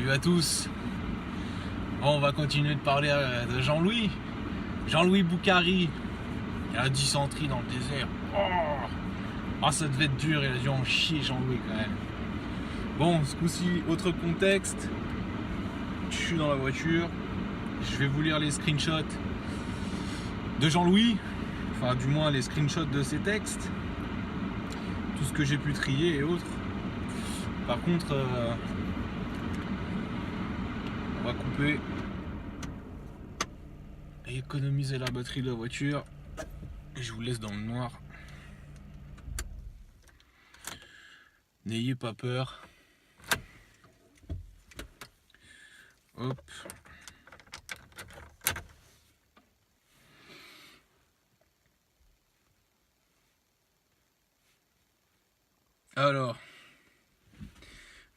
Salut à tous. Bon, on va continuer de parler de Jean-Louis. Jean-Louis Boukhari. Il a dysenterie dans le désert. Oh, ça devait être dur, il a dû en chier Jean-Louis quand même. Bon, ce coup-ci, autre contexte. Je suis dans la voiture. Je vais vous lire les screenshots de Jean-Louis. Enfin, du moins les screenshots de ses textes. Tout ce que j'ai pu trier et autres. Par contre, on va couper et économiser la batterie de la voiture. Et je vous laisse dans le noir. N'ayez pas peur. Hop. Alors,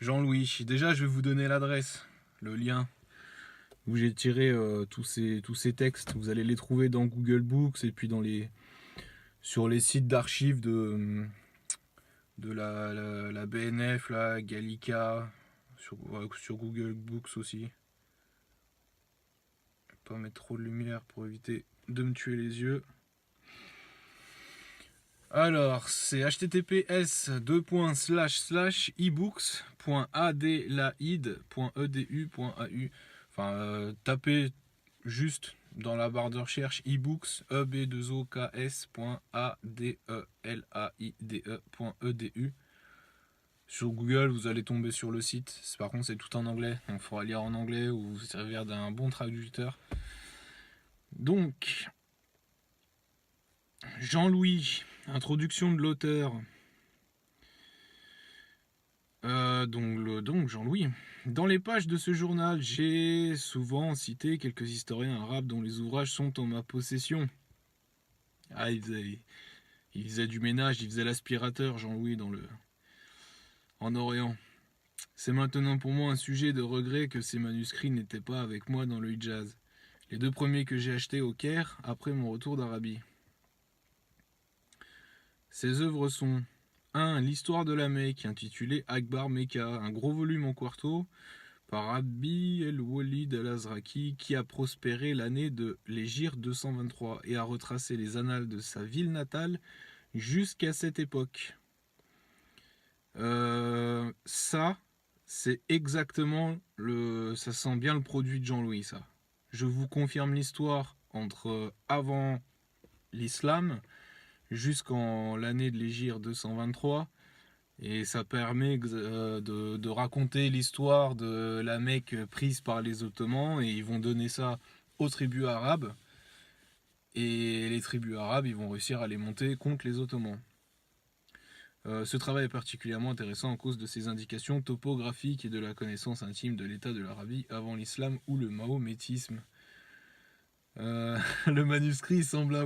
Jean-Louis, déjà je vais vous donner l'adresse, le lien où j'ai tiré tous ces textes. Vous allez les trouver dans Google Books et puis sur les sites d'archives de la BNF, la Gallica, sur Google Books aussi. Je vais pas mettre trop de lumière pour éviter de me tuer les yeux. Alors, c'est https://ebooks.adelaide.edu.au. Enfin, tapez juste dans la barre de recherche ebooks e2oks.adelaide.edu. Sur Google, vous allez tomber sur le site. Par contre, c'est tout en anglais, donc il faudra lire en anglais ou vous servir d'un bon traducteur. Donc, Jean-Louis, introduction de l'auteur. Donc Jean-Louis. Dans les pages de ce journal, j'ai souvent cité quelques historiens arabes dont les ouvrages sont en ma possession. Ah, il faisait du ménage, il faisait l'aspirateur, Jean-Louis, en Orient. C'est maintenant pour moi un sujet de regret que ces manuscrits n'étaient pas avec moi dans le Hijaz. Les deux premiers que j'ai achetés au Caire après mon retour d'Arabie. Ces œuvres sont 1. L'histoire de la Mecque, intitulée Akbar Mecca, un gros volume en quarto par Rabbi el-Walid al-Azraqi, qui a prospéré l'année de l'Hégire 223 et a retracé les annales de sa ville natale jusqu'à cette époque. Ça, c'est exactement ça sent bien le produit de Jean-Louis, ça. Je vous confirme l'histoire entre avant l'islam jusqu'en l'année de l'Hégire 223. Et ça permet de raconter l'histoire de la Mecque prise par les Ottomans. Et ils vont donner ça aux tribus arabes. Et les tribus arabes, ils vont réussir à les monter contre les Ottomans. Ce travail est particulièrement intéressant à cause de ses indications topographiques et de la connaissance intime de l'état de l'Arabie avant l'islam ou le mahométisme. Le manuscrit semble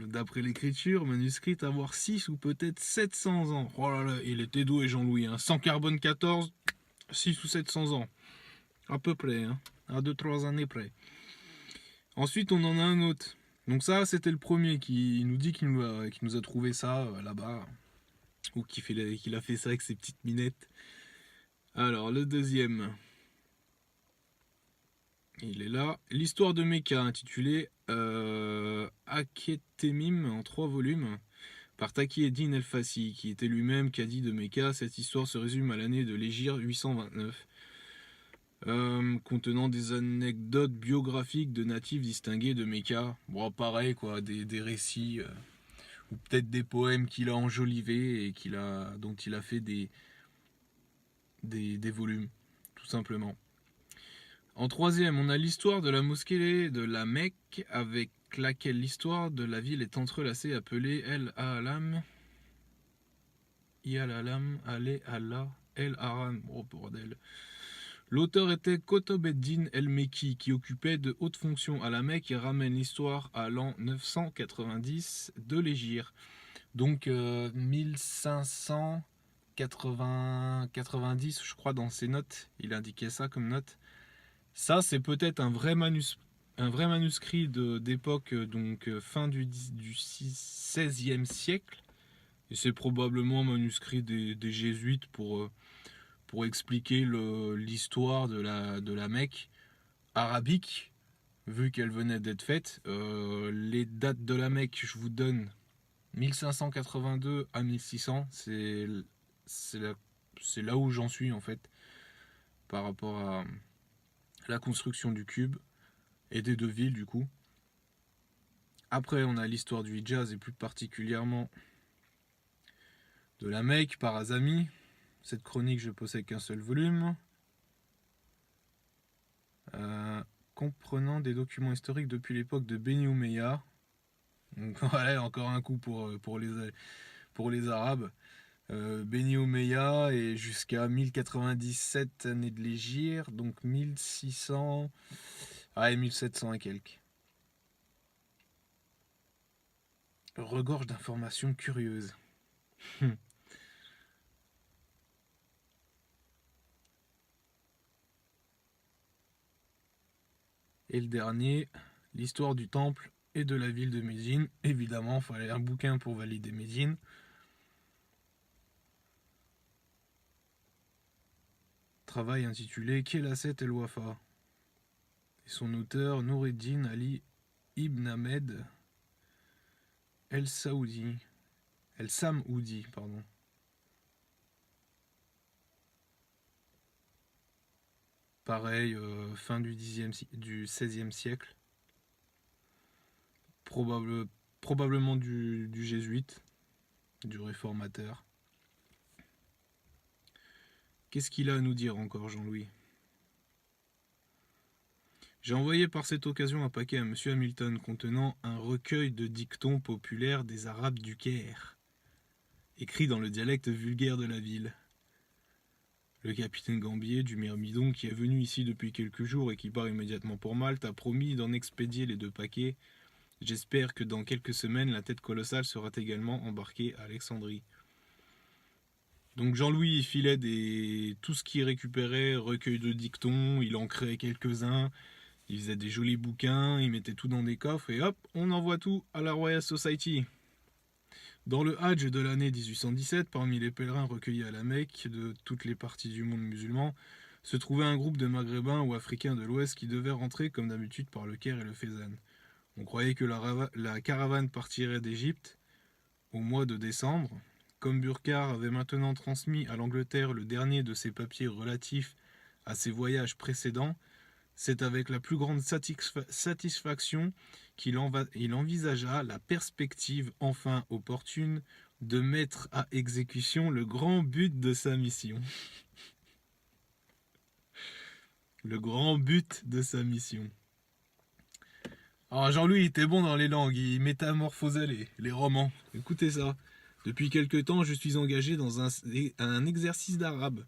d'après l'écriture manuscrite, avoir 6 ou peut-être 700 ans. Oh là là, il était doué Jean-Louis, hein. Sans carbone 14, 6 ou 700 ans. À peu près, hein. À 2-3 années près. Ensuite, on en a un autre. Donc ça, c'était le premier qui nous dit qu'il nous a trouvé ça là-bas. Ou qu'il a fait ça avec ses petites minettes. Alors, le deuxième... Il est là. L'histoire de Mecca, intitulée Aketemim en 3 volumes, par Taqi-Eddin el-Fassi, qui était lui-même cadi de Mecca. Cette histoire se résume à l'année de l'Hégire 829, contenant des anecdotes biographiques de natifs distingués de Mecca. Bon, pareil, quoi, des récits, ou peut-être des poèmes qu'il a enjolivés et dont il a fait des volumes, tout simplement. En troisième, on a l'histoire de la mosquée de la Mecque, avec laquelle l'histoire de la ville est entrelacée, appelée El-Alam, El-Haram. Oh bordel. L'auteur était Qutb-ed-Din el-Mekki, qui occupait de hautes fonctions à la Mecque et ramène l'histoire à l'an 990 de l'Hégire. Donc 1590, je crois, dans ses notes, il indiquait ça comme note. Ça, c'est peut-être un vrai manuscrit d'époque, donc fin du XVIe siècle. Et c'est probablement un manuscrit des jésuites pour pour expliquer l'histoire de la Mecque arabique, vu qu'elle venait d'être faite. Les dates de la Mecque, je vous donne 1582 à 1600, c'est là, c'est là où j'en suis en fait, par rapport à la construction du cube et des deux villes du coup. Après, on a l'histoire du Hijaz et plus particulièrement de la Mecque par Azami. Cette chronique, je possède qu'un seul volume. Comprenant des documents historiques depuis l'époque de Beni Oumeya. Donc voilà, encore un coup pour les Arabes. Beni Oumeya et jusqu'à 1097 années de l'Hégire, donc 1600, ouais, 1700 et quelques. Regorge d'informations curieuses. Et le dernier, l'histoire du temple et de la ville de Médine. Évidemment, il fallait un bouquin pour valider Médine. Travail intitulé Khélasset el Wafa. Et son auteur, Noureddin Ali Ibn Ahmed El Saoudi. El Samoudi, pardon. Pareil, fin du XVIe siècle. Probablement du jésuite, du réformateur. Qu'est-ce qu'il a à nous dire encore, Jean-Louis? J'ai envoyé par cette occasion un paquet à M. Hamilton contenant un recueil de dictons populaires des Arabes du Caire, écrit dans le dialecte vulgaire de la ville. Le capitaine Gambier du Myrmidon, qui est venu ici depuis quelques jours et qui part immédiatement pour Malte, a promis d'en expédier les 2 paquets. J'espère que dans quelques semaines, la tête colossale sera également embarquée à Alexandrie. Donc Jean-Louis filait tout ce qu'il récupérait, recueil de dictons, il en créait quelques-uns, il faisait des jolis bouquins, il mettait tout dans des coffres et hop, on envoie tout à la Royal Society. Dans le Hadj de l'année 1817, parmi les pèlerins recueillis à la Mecque de toutes les parties du monde musulman, se trouvait un groupe de Maghrébins ou Africains de l'Ouest qui devaient rentrer comme d'habitude par le Caire et le Fezzan. On croyait que la caravane partirait d'Égypte au mois de décembre. Comme Burckhardt avait maintenant transmis à l'Angleterre le dernier de ses papiers relatifs à ses voyages précédents, c'est avec la plus grande satisfaction qu'il envisagea la perspective enfin opportune de mettre à exécution le grand but de sa mission. Le grand but de sa mission. Alors Jean-Louis était bon dans les langues, il métamorphosait les romans. Écoutez ça. Depuis quelque temps, je suis engagé dans un exercice d'arabe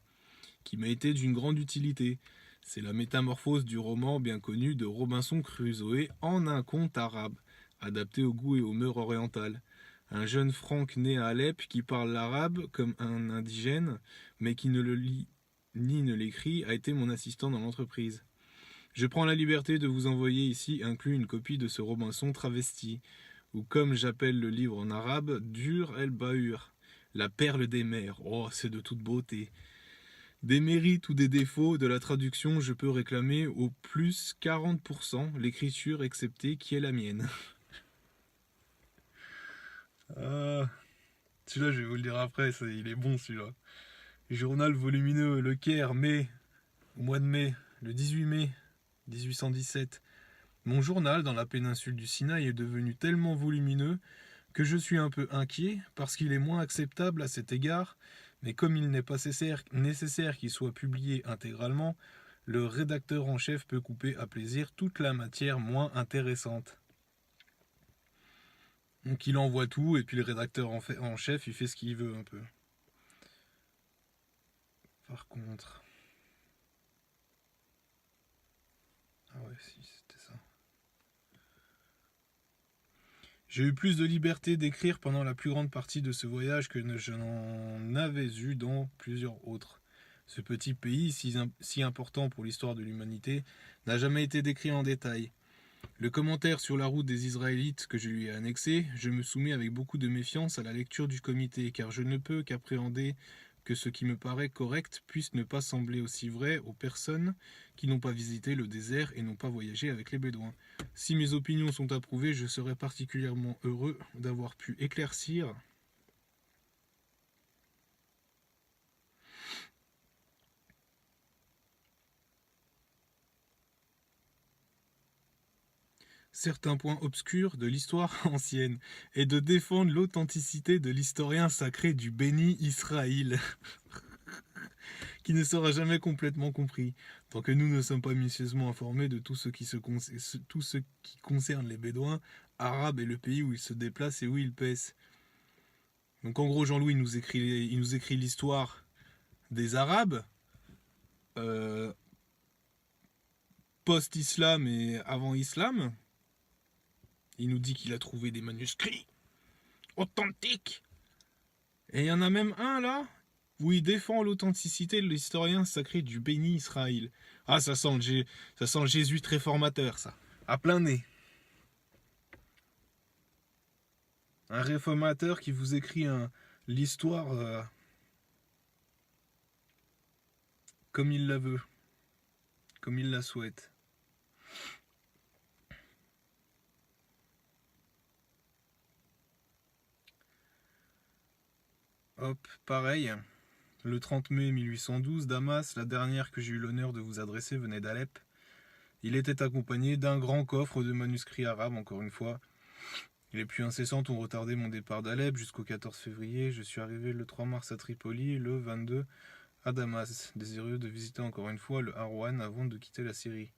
qui m'a été d'une grande utilité. C'est la métamorphose du roman bien connu de Robinson Crusoe en un conte arabe, adapté au goût et aux mœurs orientales. Un jeune Franc né à Alep qui parle l'arabe comme un indigène, mais qui ne le lit ni ne l'écrit, a été mon assistant dans l'entreprise. Je prends la liberté de vous envoyer ici inclus une copie de ce Robinson travesti, ou comme j'appelle le livre en arabe, Dur el-Bahur, la perle des mers. Oh, c'est de toute beauté. Des mérites ou des défauts de la traduction, je peux réclamer au plus 40%, l'écriture exceptée qui est la mienne. Celui-là, je vais vous le dire après, il est bon celui-là. Journal volumineux, Le Caire, mai, au mois de mai, le 18 mai 1817. Mon journal dans la péninsule du Sinaï est devenu tellement volumineux que je suis un peu inquiet parce qu'il est moins acceptable à cet égard, mais comme il n'est pas nécessaire qu'il soit publié intégralement, le rédacteur en chef peut couper à plaisir toute la matière moins intéressante. Donc il envoie tout et puis le rédacteur en chef il fait ce qu'il veut un peu. Par contre... Ah ouais, si, c'était ça. J'ai eu plus de liberté d'écrire pendant la plus grande partie de ce voyage que je n'en avais eu dans plusieurs autres. Ce petit pays, si important pour l'histoire de l'humanité, n'a jamais été décrit en détail. Le commentaire sur la route des Israélites que je lui ai annexé, je me soumets avec beaucoup de méfiance à la lecture du comité, car je ne peux qu'appréhender que ce qui me paraît correct puisse ne pas sembler aussi vrai aux personnes qui n'ont pas visité le désert et n'ont pas voyagé avec les Bédouins. Si mes opinions sont approuvées, je serai particulièrement heureux d'avoir pu éclaircir certains points obscurs de l'histoire ancienne et de défendre l'authenticité de l'historien sacré du béni Israël, qui ne sera jamais complètement compris, tant que nous ne sommes pas minutieusement informés de tout ce qui concerne les Bédouins arabes et le pays où ils se déplacent et où ils paissent. Donc en gros, Jean-Louis il nous écrit l'histoire des Arabes, euh, post-islam et avant islam. Il nous dit qu'il a trouvé des manuscrits authentiques. Et il y en a même un là où il défend l'authenticité de l'historien sacré du béni Israël. Ah, ça sent le jésuite réformateur, ça. À plein nez. Un réformateur qui vous écrit l'histoire comme il la veut, comme il la souhaite. Hop, pareil. Le 30 mai 1812, Damas, la dernière que j'ai eu l'honneur de vous adresser, venait d'Alep. Il était accompagné d'un grand coffre de manuscrits arabes, encore une fois. Les pluies incessantes ont retardé mon départ d'Alep jusqu'au 14 février. Je suis arrivé le 3 mars à Tripoli, le 22 à Damas, désireux de visiter encore une fois le Harwan avant de quitter la Syrie,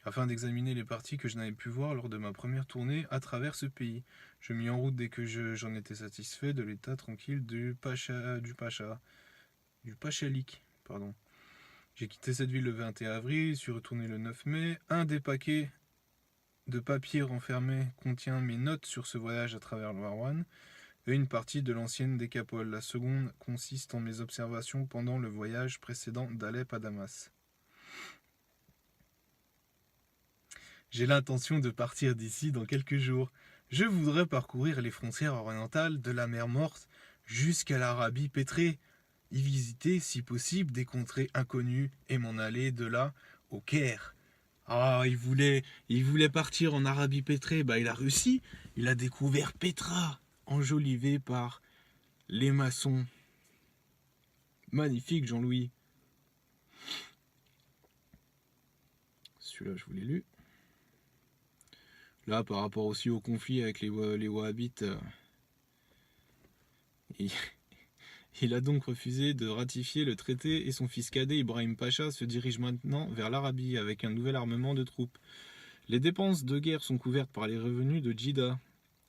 afin d'examiner les parties que je n'avais pu voir lors de ma première tournée à travers ce pays. Je mis en route dès que j'en étais satisfait de l'état tranquille du Pachalik. J'ai quitté cette ville le 21 avril, suis retourné le 9 mai. Un des paquets de papier renfermé contient mes notes sur ce voyage à travers le Harwan et une partie de l'ancienne décapole. La seconde consiste en mes observations pendant le voyage précédent d'Alep à Damas. J'ai l'intention de partir d'ici dans quelques jours. Je voudrais parcourir les frontières orientales de la mer Morte jusqu'à l'Arabie pétrée, y visiter, si possible, des contrées inconnues et m'en aller de là au Caire. Ah, il voulait partir en Arabie pétrée, bah il a réussi. Il a découvert Pétra, enjolivé par les maçons. Magnifique, Jean-Louis. Celui-là, je vous l'ai lu. Là, par rapport aussi au conflit avec les Wahhabites, il a donc refusé de ratifier le traité et son fils cadet Ibrahim Pacha se dirige maintenant vers l'Arabie avec un nouvel armement de troupes. Les dépenses de guerre sont couvertes par les revenus de Djidda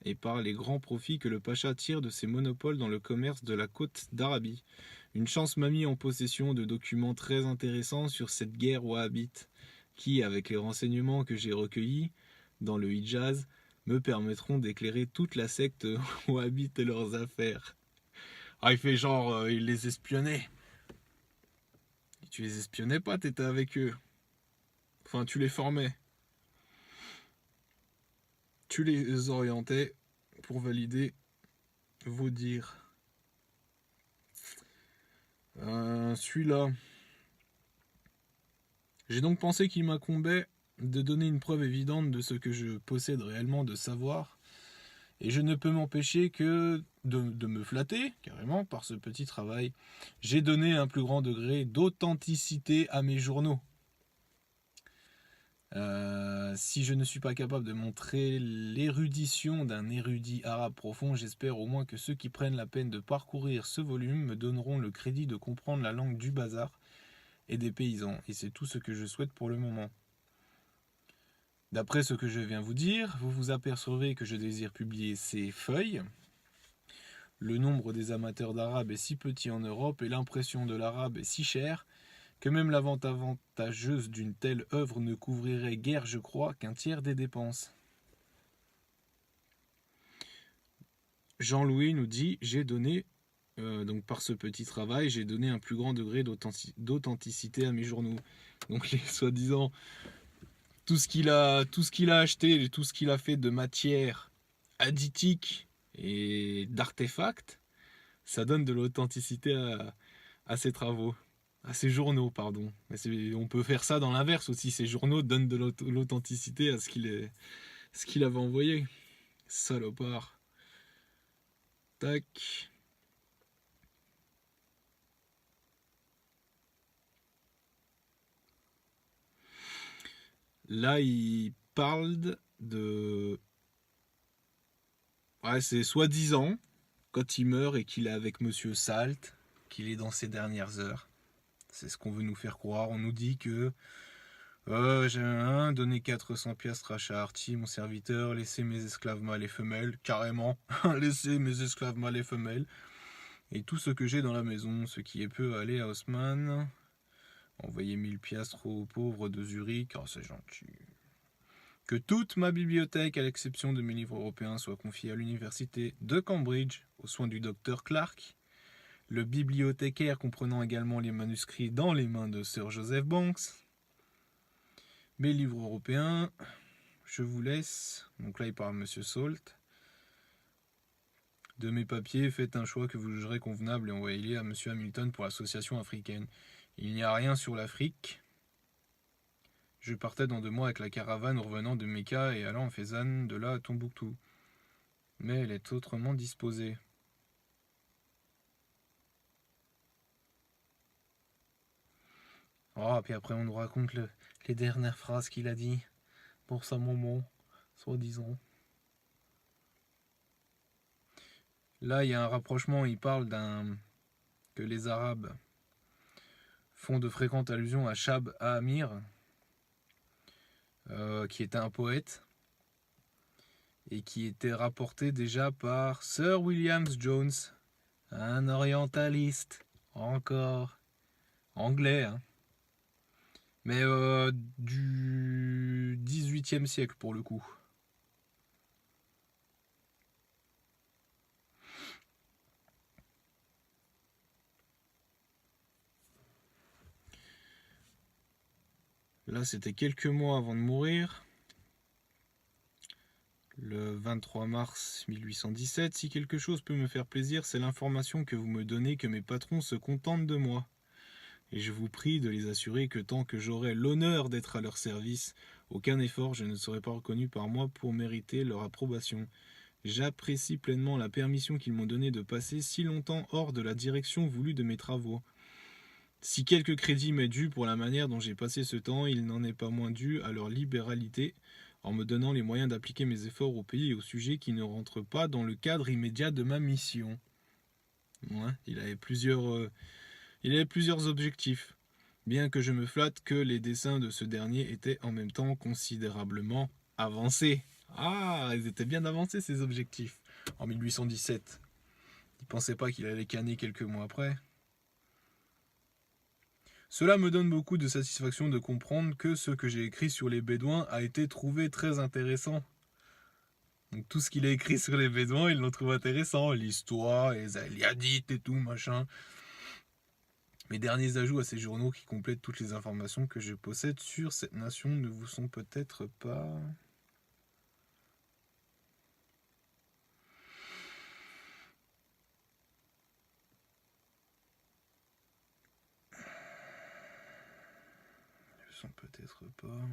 et par les grands profits que le Pacha tire de ses monopoles dans le commerce de la côte d'Arabie. Une chance m'a mis en possession de documents très intéressants sur cette guerre wahhabite qui, avec les renseignements que j'ai recueillis dans le Hijaz, me permettront d'éclairer toute la secte wahhabite et leurs affaires. Ah, il fait genre, il les espionnait. Tu les espionnais pas, t'étais avec eux. Enfin, tu les formais. Tu les orientais pour valider vos dires. Celui-là. J'ai donc pensé qu'il m'incombait de donner une preuve évidente de ce que je possède réellement de savoir. Et je ne peux m'empêcher que de me flatter, carrément, par ce petit travail. J'ai donné un plus grand degré d'authenticité à mes journaux. Si je ne suis pas capable de montrer l'érudition d'un érudit arabe profond, j'espère au moins que ceux qui prennent la peine de parcourir ce volume me donneront le crédit de comprendre la langue du bazar et des paysans. Et c'est tout ce que je souhaite pour le moment. D'après ce que je viens vous dire, vous vous apercevrez que je désire publier ces feuilles. Le nombre des amateurs d'arabe est si petit en Europe et l'impression de l'arabe est si chère que même la vente avantageuse d'une telle œuvre ne couvrirait guère, je crois, qu'un tiers des dépenses. Jean-Louis nous dit, j'ai donné, donc par ce petit travail, j'ai donné un plus grand degré d'authenticité à mes journaux. Donc les soi-disant, tout ce qu'il a acheté, et tout ce qu'il a fait de matière additique et d'artefacts, ça donne de l'authenticité à ses travaux. À ses journaux, pardon. Mais on peut faire ça dans l'inverse aussi. Ces journaux donnent de l'authenticité à ce qu'il avait envoyé. Salopard. Tac. Là, il parle de... Ouais, c'est soi-disant, quand il meurt et qu'il est avec Monsieur Salt, qu'il est dans ses dernières heures. C'est ce qu'on veut nous faire croire. On nous dit que j'ai donné 400 piastres à Shaharti, mon serviteur, laissez mes esclaves mâles et femelles, carrément, laissez mes esclaves mâles et femelles, et tout ce que j'ai dans la maison, ce qui est peu, aller à Haussmann, envoyez 1000 piastres aux pauvres de Zurich, oh c'est gentil. Que toute ma bibliothèque, à l'exception de mes livres européens, soit confiée à l'université de Cambridge, aux soins du docteur Clark, le bibliothécaire comprenant également les manuscrits dans les mains de Sir Joseph Banks. Mes livres européens, je vous laisse. Donc là, il parle à Monsieur Salt. De mes papiers, faites un choix que vous jugerez convenable et envoyez-les à Monsieur Hamilton pour l'association africaine. Il n'y a rien sur l'Afrique. Je partais dans 2 mois avec la caravane revenant de Mecca et allant en Fezzan, de là à Tombouctou. Mais elle est autrement disposée. Oh, puis après on nous raconte les dernières phrases qu'il a dit pour sa maman, soi-disant. Là, il y a un rapprochement, il parle que les Arabes font de fréquentes allusions à Shab Amir, qui était un poète, et qui était rapporté déjà par Sir William Jones, un orientaliste, encore, anglais, hein. Mais du XVIIIe siècle pour le coup. Là, c'était quelques mois avant de mourir. Le 23 mars 1817, si quelque chose peut me faire plaisir, c'est l'information que vous me donnez que mes patrons se contentent de moi. Et je vous prie de les assurer que tant que j'aurai l'honneur d'être à leur service, aucun effort je ne serai pas reconnu par moi pour mériter leur approbation. J'apprécie pleinement la permission qu'ils m'ont donnée de passer si longtemps hors de la direction voulue de mes travaux. Si quelque crédit m'est dû pour la manière dont j'ai passé ce temps, il n'en est pas moins dû à leur libéralité, en me donnant les moyens d'appliquer mes efforts au pays et aux sujets qui ne rentrent pas dans le cadre immédiat de ma mission. Ouais, il avait plusieurs objectifs, bien que je me flatte que les dessins de ce dernier étaient en même temps considérablement avancés. Ah, ils étaient bien avancés ces objectifs, en 1817. Il ne pensait pas qu'il allait canner quelques mois après. Cela me donne beaucoup de satisfaction de comprendre que ce que j'ai écrit sur les Bédouins a été trouvé très intéressant. Donc tout ce qu'il a écrit sur les Bédouins, ils l'ont trouvé intéressant. L'histoire, les Aliadites et tout, machin. Mes derniers ajouts à ces journaux qui complètent toutes les informations que je possède sur cette nation ne vous sont peut-être pas... sont peut-être pas...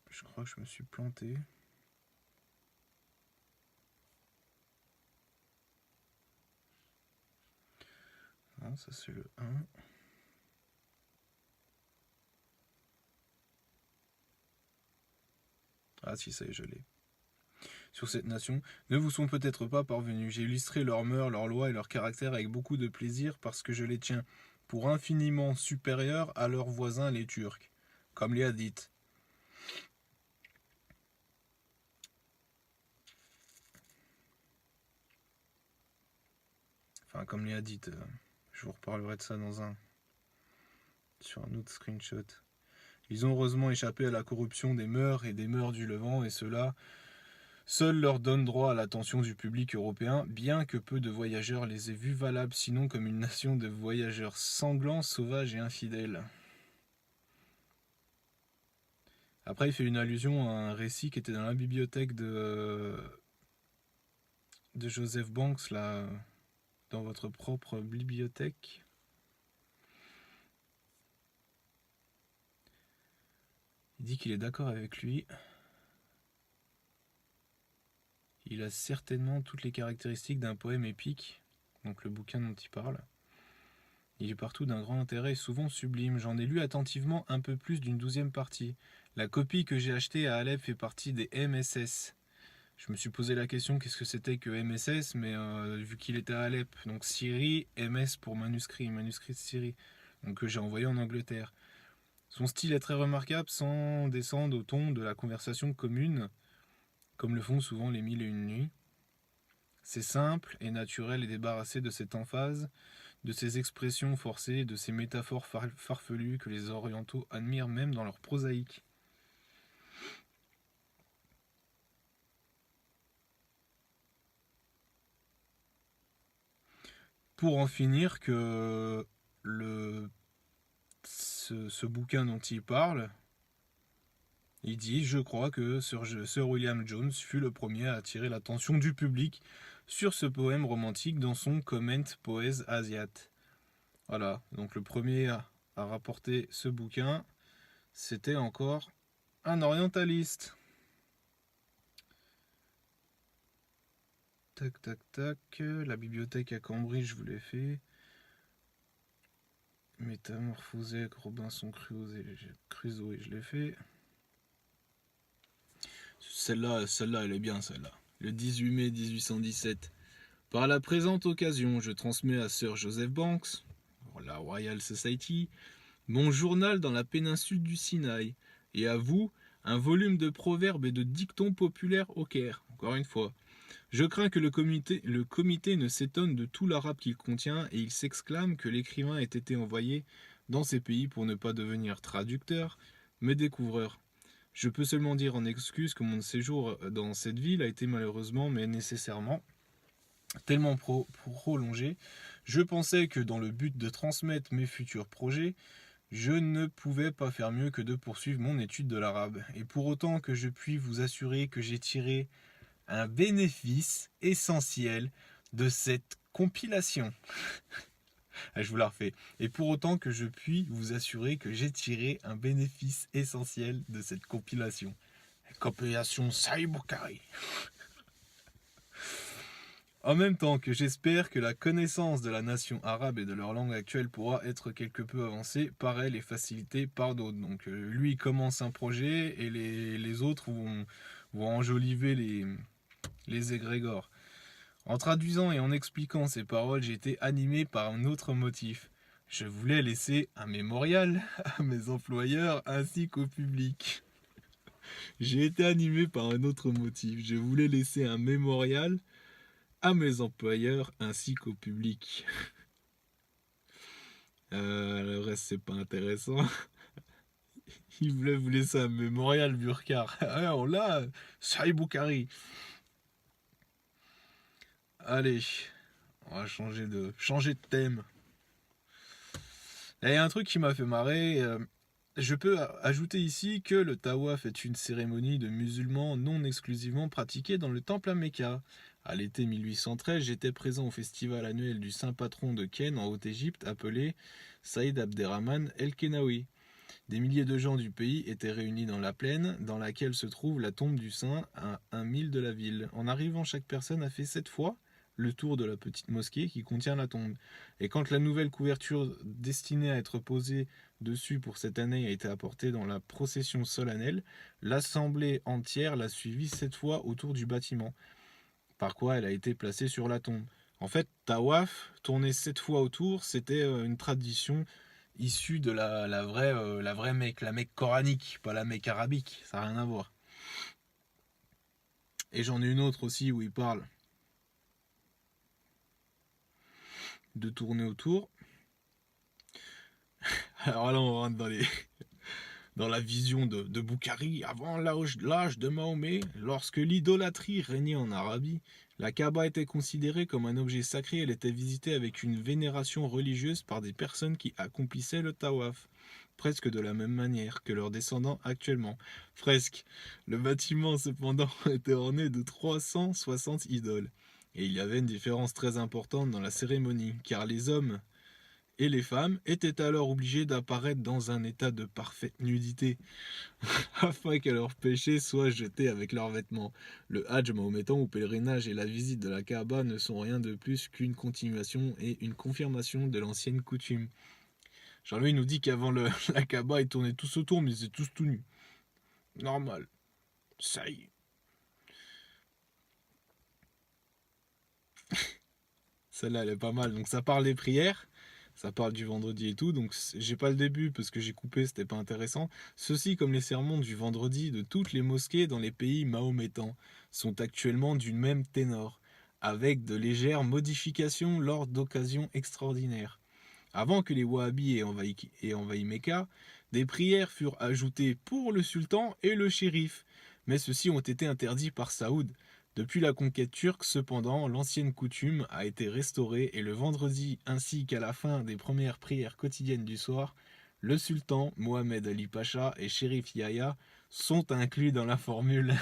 Je crois que je me suis planté. Non, ça c'est le 1. Ah si, ça y est, je l'ai. Sur cette nation, ne vous sont peut-être pas parvenus. J'ai illustré leurs mœurs, leurs lois et leurs caractères avec beaucoup de plaisir parce que je les tiens pour infiniment supérieurs à leurs voisins les Turcs, comme les Hadiths. Enfin, comme les Hadiths. Je vous reparlerai de ça sur un autre screenshot. Ils ont heureusement échappé à la corruption des mœurs et des mœurs du Levant, et cela seul leur donne droit à l'attention du public européen, bien que peu de voyageurs les aient vus valables sinon comme une nation de voyageurs sanglants, sauvages et infidèles. Après, il fait une allusion à un récit qui était dans la bibliothèque de Joseph Banks là dans votre propre bibliothèque. Il dit qu'il est d'accord avec lui. Il a certainement toutes les caractéristiques d'un poème épique, donc le bouquin dont il parle. Il est partout d'un grand intérêt et souvent sublime. J'en ai lu attentivement un peu plus d'une 12e partie. La copie que j'ai achetée à Alep fait partie des MSS. Je me suis posé la question qu'est-ce que c'était que MSS, mais vu qu'il était à Alep, donc Syrie, MS pour manuscrit de Syrie, donc que j'ai envoyé en Angleterre. Son style est très remarquable sans descendre au ton de la conversation commune, comme le font souvent les Mille et une nuits. C'est simple et naturel et débarrassé de cette emphase, de ces expressions forcées, de ces métaphores farfelues que les orientaux admirent même dans leur prosaïque. Pour en finir que ce bouquin dont il parle, il dit « Je crois que Sir William Jones fut le premier à attirer l'attention du public sur ce poème romantique dans son Comment Poes Asiat ». Voilà, donc le premier à rapporter ce bouquin, c'était encore un orientaliste. Tac, tac, tac. La bibliothèque à Cambridge, je vous l'ai fait. Métamorphosé, Robinson Crusoe, je l'ai fait. Celle-là, elle est bien, celle-là. Le 18 mai 1817. Par la présente occasion, je transmets à Sir Joseph Banks, la Royal Society, mon journal dans la péninsule du Sinaï, et à vous, un volume de proverbes et de dictons populaires au Caire, encore une fois. Je crains que le comité ne s'étonne de tout l'arabe qu'il contient et il s'exclame que l'écrivain ait été envoyé dans ces pays pour ne pas devenir traducteur, mais découvreur. Je peux seulement dire en excuse que mon séjour dans cette ville a été malheureusement, mais nécessairement, tellement prolongé. Je pensais que dans le but de transmettre mes futurs projets, je ne pouvais pas faire mieux que de poursuivre mon étude de l'arabe. Et pour autant que je puis vous assurer que j'ai tiré un bénéfice essentiel de cette compilation. Je vous la refais. Et pour autant que je puis vous assurer que j'ai tiré un bénéfice essentiel de cette compilation. Compilation Sahih Bukhari. En même temps que j'espère que la connaissance de la nation arabe et de leur langue actuelle pourra être quelque peu avancée par elle et facilitée par d'autres. Donc lui commence un projet et les autres vont enjoliver les égrégores. En traduisant et en expliquant ces paroles, j'ai été animé par un autre motif. Je voulais laisser un mémorial à mes employeurs ainsi qu'au public. J'ai été animé par un autre motif. Je voulais laisser un mémorial à mes employeurs ainsi qu'au public. Le reste, c'est pas intéressant. Il voulait vous laisser un mémorial, Burkhardt. On l'a, Sahih Bukhari. Allez, on va changer de thème. Il y a un truc qui m'a fait marrer. Je peux ajouter ici que le tawaf est une cérémonie de musulmans non exclusivement pratiquée dans le temple à Mecca. À l'été 1813, j'étais présent au festival annuel du saint patron de Ken en Haute-Égypte appelé Saïd Abderrahman El-Kenawi. Des milliers de gens du pays étaient réunis dans la plaine dans laquelle se trouve la tombe du saint à 1 mile de la ville. En arrivant, chaque personne a fait 7 fois le tour de la petite mosquée qui contient la tombe. Et quand la nouvelle couverture destinée à être posée dessus pour cette année a été apportée dans la procession solennelle, l'assemblée entière l'a suivie 7 fois autour du bâtiment, par quoi elle a été placée sur la tombe. En fait, Tawaf, tourner 7 fois autour, c'était une tradition issue de la vraie Mecque, la Mecque coranique, pas la Mecque arabique, ça n'a rien à voir. Et j'en ai une autre aussi où il parle de tourner autour. Alors là, on rentre dans la vision de Bukhari. Avant l'âge de Mahomet, lorsque l'idolâtrie régnait en Arabie, la Kaaba était considérée comme un objet sacré. Elle était visitée avec une vénération religieuse par des personnes qui accomplissaient le tawaf, presque de la même manière que leurs descendants actuellement. Presque. Le bâtiment, cependant, était orné de 360 idoles. Et il y avait une différence très importante dans la cérémonie, car les hommes et les femmes étaient alors obligés d'apparaître dans un état de parfaite nudité, afin que leurs péchés soient jetés avec leurs vêtements. Le Hajj mahométan ou pèlerinage et la visite de la Kaaba ne sont rien de plus qu'une continuation et une confirmation de l'ancienne coutume. Jean-Louis nous dit qu'avant la Kaaba, ils tournaient tous autour, mais ils étaient tous tout nus. Normal. Ça y est. Celle-là, elle est pas mal. Donc ça parle des prières, ça parle du vendredi et tout. Donc j'ai pas le début parce que j'ai coupé, c'était pas intéressant. Ceci, comme les sermons du vendredi de toutes les mosquées dans les pays mahométans, sont actuellement du même ténor, avec de légères modifications lors d'occasions extraordinaires. Avant que les Wahhabis aient envahi Mecca, des prières furent ajoutées pour le sultan et le shérif, mais ceux-ci ont été interdits par Saoud. Depuis la conquête turque, cependant, l'ancienne coutume a été restaurée et le vendredi ainsi qu'à la fin des premières prières quotidiennes du soir, le sultan, Mohamed Ali Pacha et shérif Yahya sont inclus dans la formule.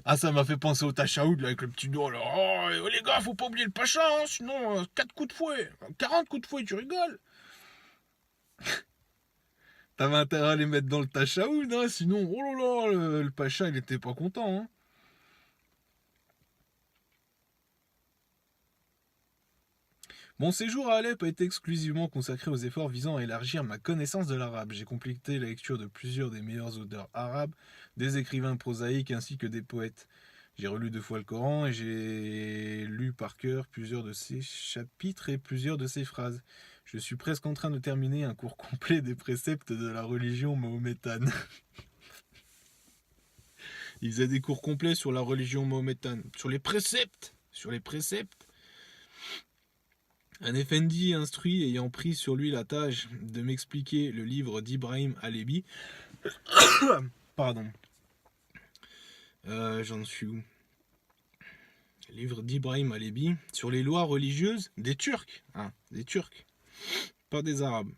Ah, ça m'a fait penser au Tachaoud là, avec le petit doigt là. Oh, les gars, faut pas oublier le Pacha, hein, sinon 4 coups de fouet, 40 coups de fouet, tu rigoles. T'avais intérêt à les mettre dans le Tachaoud, hein, sinon, oh là là, le Pacha il était pas content. Hein. Mon séjour à Alep a été exclusivement consacré aux efforts visant à élargir ma connaissance de l'arabe. J'ai complété la lecture de plusieurs des meilleurs auteurs arabes, des écrivains prosaïques ainsi que des poètes. J'ai relu 2 fois le Coran et j'ai lu par cœur plusieurs de ses chapitres et plusieurs de ses phrases. Je suis presque en train de terminer un cours complet des préceptes de la religion mahométane. Il faisait des cours complets sur la religion mahométane. Sur les préceptes. Sur les préceptes. Un effendi instruit ayant pris sur lui la tâche de m'expliquer le livre d'Ibrahim Alebi. Pardon. J'en suis où? Le livre d'Ibrahim Alebi sur les lois religieuses des Turcs. Hein, des Turcs. Pas des Arabes.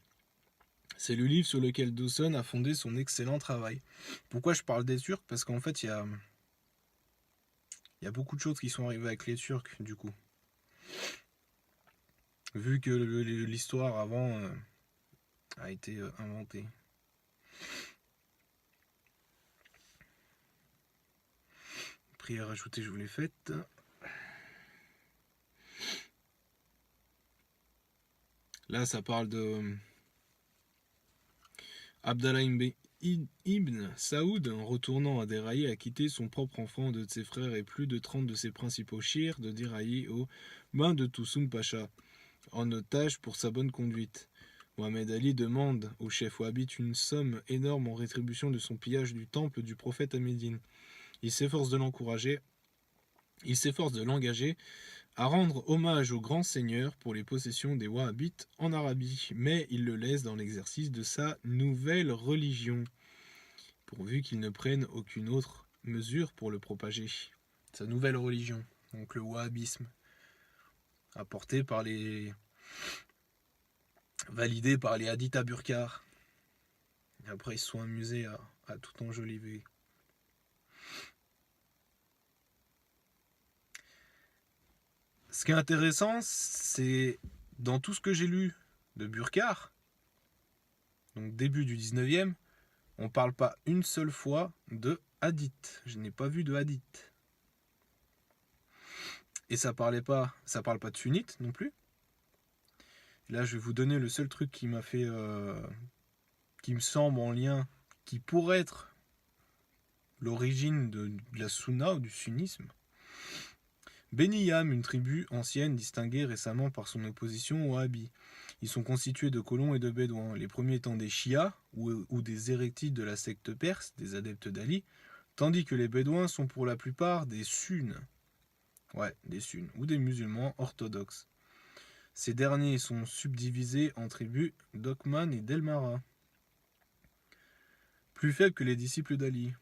C'est le livre sur lequel Dawson a fondé son excellent travail. Pourquoi je parle des Turcs? Parce qu'en fait, il y a beaucoup de choses qui sont arrivées avec les Turcs, du coup. Vu que l'histoire avant a été inventée. Prière ajoutée, je vous l'ai faite. Là, ça parle de Abdallah ibn Saoud, en retournant à dérailler, a quitté son propre enfant, 2 de ses frères et plus de 30 de ses principaux chirs de dérailler aux mains de Toussoun Pacha, en otage pour sa bonne conduite. Mohamed Ali demande au chef wahhabite une somme énorme en rétribution de son pillage du temple du prophète à Médine. Il s'efforce de l'engager à rendre hommage au grand seigneur pour les possessions des Wahhabites en Arabie, mais il le laisse dans l'exercice de sa nouvelle religion, pourvu qu'il ne prenne aucune autre mesure pour le propager. Sa nouvelle religion, donc le wahhabisme, apporté par validé par les hadiths à Burkhar. Et après, ils se sont amusés à tout enjoliver. Ce qui est intéressant, c'est dans tout ce que j'ai lu de Burkhar, donc début du 19e, on ne parle pas une seule fois de hadith. Je n'ai pas vu de hadith. Et ça parle pas de sunnite non plus. Là, je vais vous donner le seul truc qui m'a fait, qui me semble en lien, qui pourrait être l'origine de la sunna ou du sunnisme. Beni Yam, une tribu ancienne distinguée récemment par son opposition aux Wahhabis. Ils sont constitués de colons et de bédouins, les premiers étant des chiites ou des hérétiques de la secte perse, des adeptes d'Ali, tandis que les bédouins sont pour la plupart des sunnes. Ouais, des sunnes, ou des musulmans orthodoxes. Ces derniers sont subdivisés en tribus d'Okman et d'Elmara, plus faibles que les disciples d'Ali,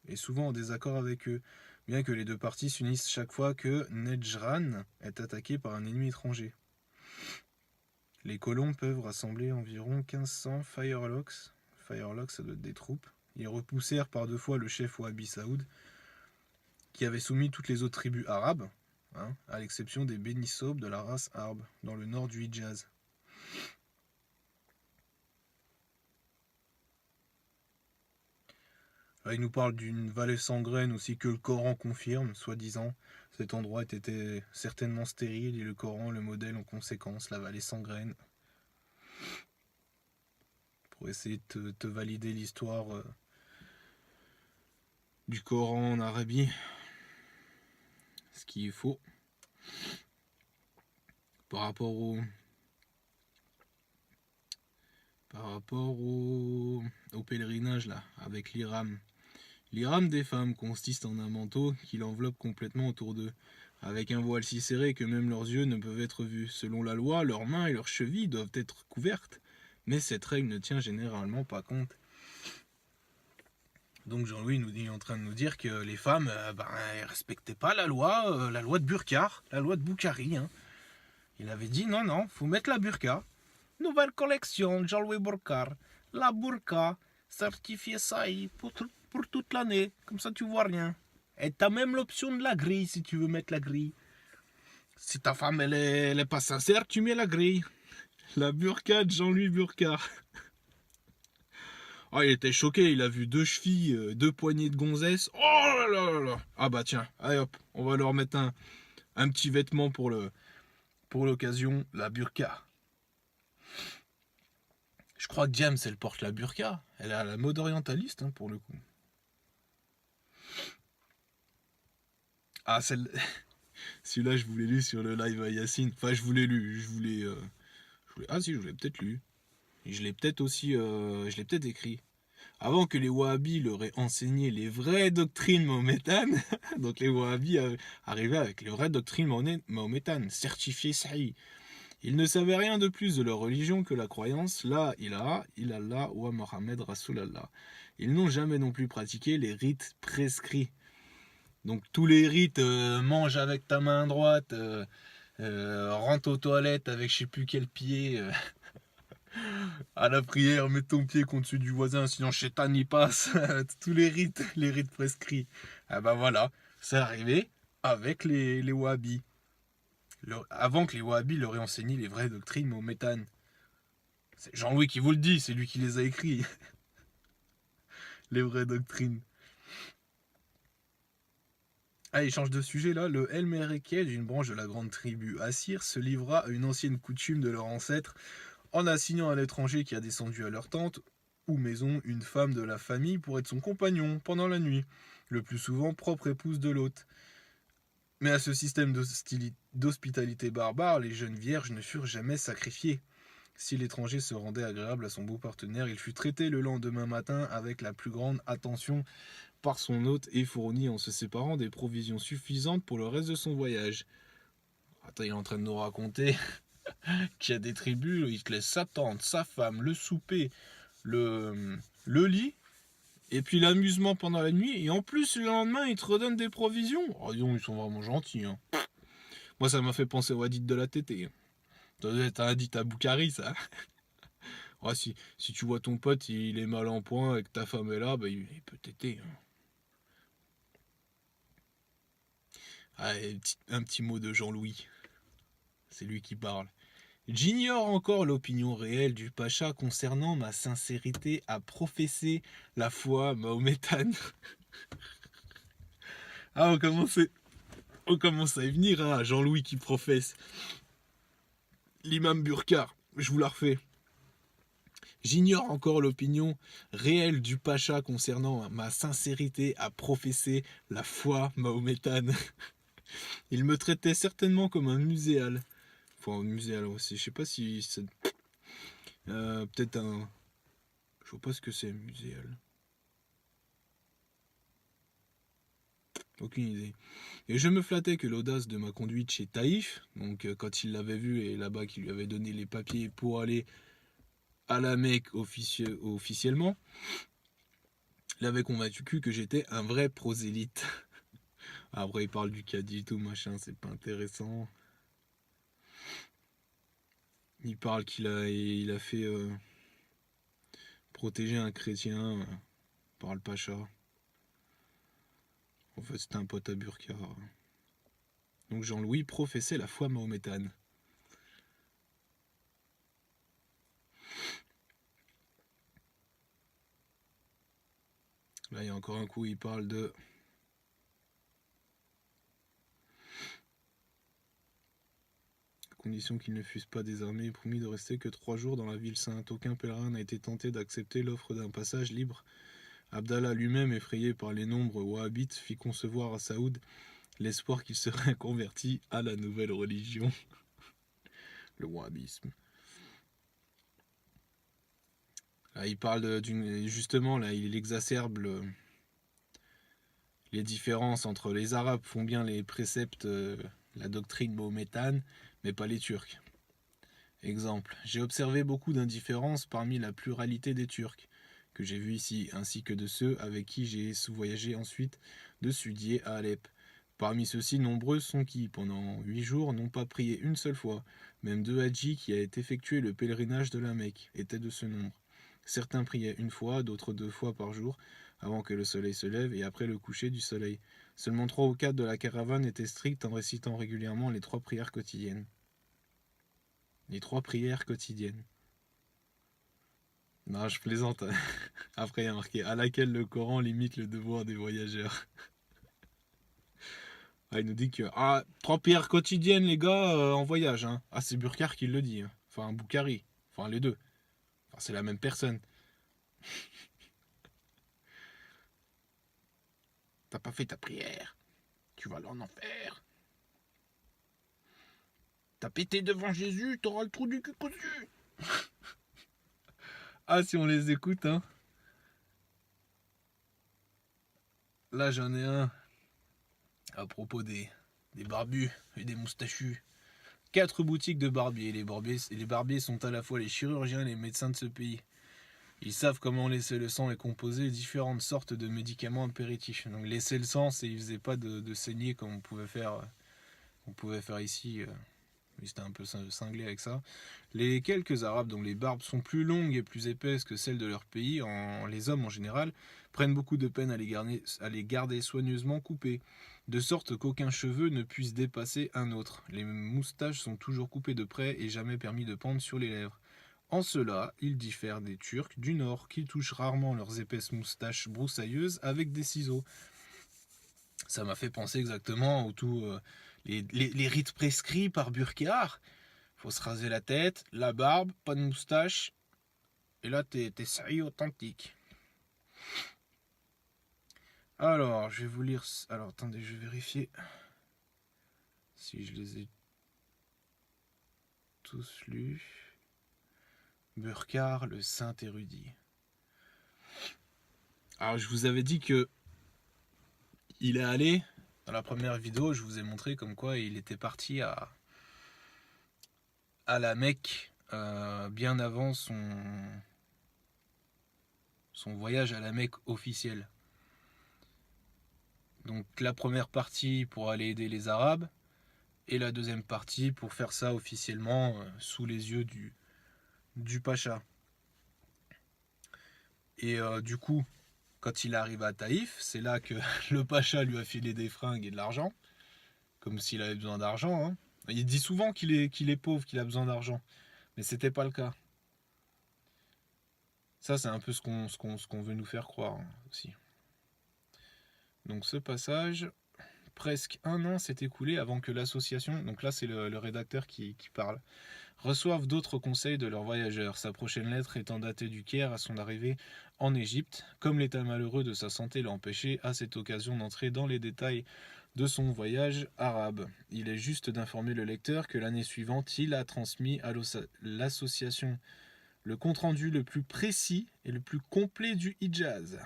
et souvent en désaccord avec eux, bien que les 2 parties s'unissent chaque fois que Nejran est attaqué par un ennemi étranger. Les colons peuvent rassembler environ 1500 Firelocks. Firelocks, ça doit être des troupes. Ils repoussèrent par 2 fois le chef Wahhabi Saoud, qui avait soumis toutes les autres tribus arabes. hein, à l'exception des Beni-Sobh de la race Arbe, dans le nord du Hidjaz. Là, il nous parle d'une vallée sans graines aussi que le Coran confirme, soi-disant. Cet endroit était certainement stérile et le Coran le modèle en conséquence, la vallée sans graines. Pour essayer de te valider l'histoire du Coran en Arabie, ce qui est faux. Par rapport au pèlerinage là, avec l'Iram. L'Iram des femmes consiste en un manteau qui l'enveloppe complètement autour d'eux, avec un voile si serré que même leurs yeux ne peuvent être vus. Selon la loi, leurs mains et leurs chevilles doivent être couvertes, mais cette règle ne tient généralement pas compte. Donc Jean-Louis est en train de nous dire que les femmes, elles respectaient pas la loi de Burkar, la loi de Boukhari. Hein. Il avait dit non, faut mettre la burqa. Nouvelle collection, Jean-Louis Burkar. La burqa, certifiée SAI pour toute l'année. Comme ça, tu vois rien. Et t'as même l'option de la grille si tu veux mettre la grille. Si ta femme elle est pas sincère, tu mets la grille. La burqa de Jean-Louis Burkar. Ah, il était choqué, il a vu 2 chevilles, 2 poignées de gonzesses. Oh là là là là. Ah bah tiens, allez hop, on va leur mettre un petit vêtement pour l'occasion, la burqa. Je crois que James, elle porte la burqa. Elle est à la mode orientaliste, hein, pour le coup. Ah, celui-là, je vous l'ai lu sur le live à Yacine. Enfin, je vous l'ai lu. Ah si, je vous l'ai peut-être lu. Et je l'ai peut-être aussi... je l'ai peut-être écrit. Avant que les Wahhabis leur aient enseigné les vraies doctrines mahométanes, donc les Wahhabis arrivaient avec les vraies doctrines mahométanes, certifiées sahih. Ils ne savaient rien de plus de leur religion que la croyance La ilaha illallah wa Mohammed Rasulallah. Ils n'ont jamais non plus pratiqué les rites prescrits. Donc tous les rites, mange avec ta main droite, rentre aux toilettes avec je sais plus quel pied, à la prière, mets ton pied contre celui du voisin, sinon Shaitan y passe. Tous les rites prescrits. Ah bah voilà, c'est arrivé avec les Wahhabis. Avant que les Wahhabis leur aient enseigné les vraies doctrines mahométanes. C'est Jean-Louis qui vous le dit, c'est lui qui les a écrits. Les vraies doctrines. Ah, il change de sujet là. Le El Merekej, une branche de la grande tribu Assir, se livra à une ancienne coutume de leur ancêtre en assignant à l'étranger qui a descendu à leur tente ou maison une femme de la famille pour être son compagnon pendant la nuit, le plus souvent propre épouse de l'hôte. Mais à ce système d'hospitalité barbare, les jeunes vierges ne furent jamais sacrifiées. Si l'étranger se rendait agréable à son beau partenaire, il fut traité le lendemain matin avec la plus grande attention par son hôte et fourni en se séparant des provisions suffisantes pour le reste de son voyage. Attends, il est en train de nous raconter qu'il y a des tribus, il te laisse sa tante, sa femme, le souper, le lit, et puis l'amusement pendant la nuit, et en plus le lendemain ils te redonnent des provisions. Oh disons, ils sont vraiment gentils. Hein. Moi ça m'a fait penser au hadith de la tétée. T'as un hadith à Boukhari ça. Ouais, si tu vois ton pote il est mal en point et que ta femme est là, bah, il peut téter. Hein. Ah, un petit mot de Jean-Louis. C'est lui qui parle. J'ignore encore l'opinion réelle du pacha concernant ma sincérité à professer la foi mahométane. Ah, on commence à y venir, hein, Jean-Louis qui professe. L'imam Burkar, je vous la refais. J'ignore encore l'opinion réelle du pacha concernant ma sincérité à professer la foi mahométane. Il me traitait certainement comme un muséal. Enfin, un muséal aussi, je sais pas si c'est... peut-être un... Je vois pas ce que c'est, muséal. Aucune idée. Et je me flattais que l'audace de ma conduite chez Taïf, donc quand il l'avait vu et là-bas qu'il lui avait donné les papiers pour aller à la Mecque officiellement, l'avait convaincu que j'étais un vrai prosélyte. Après il parle du caddie et tout machin, c'est pas intéressant. Il parle il a fait protéger un chrétien par le pacha. En fait c'était un pote à Burkha. Donc Jean-Louis professait la foi mahométane. Là, il y a encore un coup, il parle de... à condition qu'ils ne fussent pas désarmés et promis de rester que 3 jours dans la ville sainte. Aucun pèlerin n'a été tenté d'accepter l'offre d'un passage libre. Abdallah lui-même, effrayé par les nombres wahhabites, fit concevoir à Saoud l'espoir qu'il serait converti à la nouvelle religion, le wahhabisme. Là, il parle d'une... Justement, là, il exacerbe les différences entre les Arabes font bien les préceptes, la doctrine mahométane, mais pas les Turcs. Exemple, j'ai observé beaucoup d'indifférence parmi la pluralité des Turcs, que j'ai vus ici, ainsi que de ceux avec qui j'ai voyagé ensuite de Sudier à Alep. Parmi ceux-ci, nombreux sont qui, pendant 8 jours, n'ont pas prié une seule fois. Même 2 hadjis qui avaient effectué le pèlerinage de la Mecque étaient de ce nombre. Certains priaient 1 fois, d'autres 2 fois par jour, avant que le soleil se lève et après le coucher du soleil. Seulement 3 ou 4 de la caravane étaient stricts en récitant régulièrement les 3 prières quotidiennes. Les 3 prières quotidiennes. Non, je plaisante. Après, il y a marqué à laquelle le Coran limite le devoir des voyageurs. Ah, il nous dit que 3 prières quotidiennes, les gars, en voyage. Hein. Ah, c'est Burkar qui le dit. Hein. Enfin, Boukhari. Enfin, les deux. Enfin, c'est la même personne. T'as pas fait ta prière. Tu vas aller en enfer. T'as pété devant Jésus, t'auras le trou du cul cossu. Ah, si on les écoute, hein. Là, j'en ai un à propos des barbus et des moustachus. 4 boutiques de barbiers. Les barbiers sont à la fois les chirurgiens et les médecins de ce pays. Ils savent comment laisser le sang et composer différentes sortes de médicaments impératifs. Donc laisser le sang, c'est ils faisaient pas de saignée comme on pouvait faire ici. Ils étaient un peu cinglés avec ça. Les quelques Arabes dont les barbes sont plus longues et plus épaisses que celles de leur pays, les hommes en général, prennent beaucoup de peine à les garder soigneusement coupées, de sorte qu'aucun cheveu ne puisse dépasser un autre. Les moustaches sont toujours coupées de près et jamais permis de pendre sur les lèvres. En cela, ils diffèrent des Turcs du Nord, qui touchent rarement leurs épaisses moustaches broussailleuses avec des ciseaux. Ça m'a fait penser exactement aux les rites prescrits par Burkhardt. Faut se raser la tête, la barbe, pas de moustache. Et là, t'es sérieux authentique. Alors, je vais vous lire... Alors, attendez, je vais vérifier si je les ai tous lus. Burkhardt, le saint érudit. Alors, je vous avais dit que il est allé... Dans la première vidéo, je vous ai montré comme quoi il était parti à la Mecque bien avant son voyage à la Mecque officiel. Donc la première partie pour aller aider les Arabes et la deuxième partie pour faire ça officiellement sous les yeux du Pacha. Et du coup, quand il arrive à Taïf, c'est là que le Pacha lui a filé des fringues et de l'argent, comme s'il avait besoin d'argent. Hein. Il dit souvent qu'il est pauvre, qu'il a besoin d'argent, mais c'était pas le cas. Ça, c'est un peu ce qu'on veut nous faire croire hein, aussi. Donc ce passage, presque 1 an s'est écoulé avant que l'association, donc là c'est le rédacteur qui parle, reçoive d'autres conseils de leurs voyageurs, sa prochaine lettre étant datée du Caire à son arrivée en Égypte. Comme l'état malheureux de sa santé l'empêchait à cette occasion d'entrer dans les détails de son voyage arabe. Il est juste d'informer le lecteur que l'année suivante, il a transmis à l'association le compte-rendu le plus précis et le plus complet du Hijaz.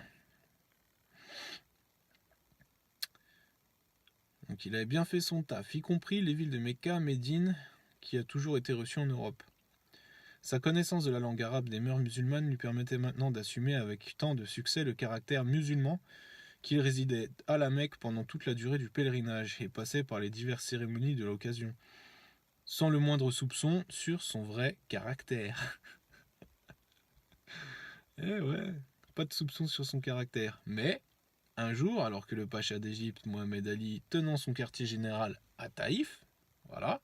Donc il avait bien fait son taf, y compris les villes de Mecca, Médine, qui a toujours été reçue en Europe. Sa connaissance de la langue arabe des mœurs musulmanes lui permettait maintenant d'assumer avec tant de succès le caractère musulman qu'il résidait à la Mecque pendant toute la durée du pèlerinage et passait par les diverses cérémonies de l'occasion, sans le moindre soupçon sur son vrai caractère. Eh ouais, pas de soupçon sur son caractère. Mais, un jour, alors que le pacha d'Égypte, Mohamed Ali, tenant son quartier général à Taïf, voilà,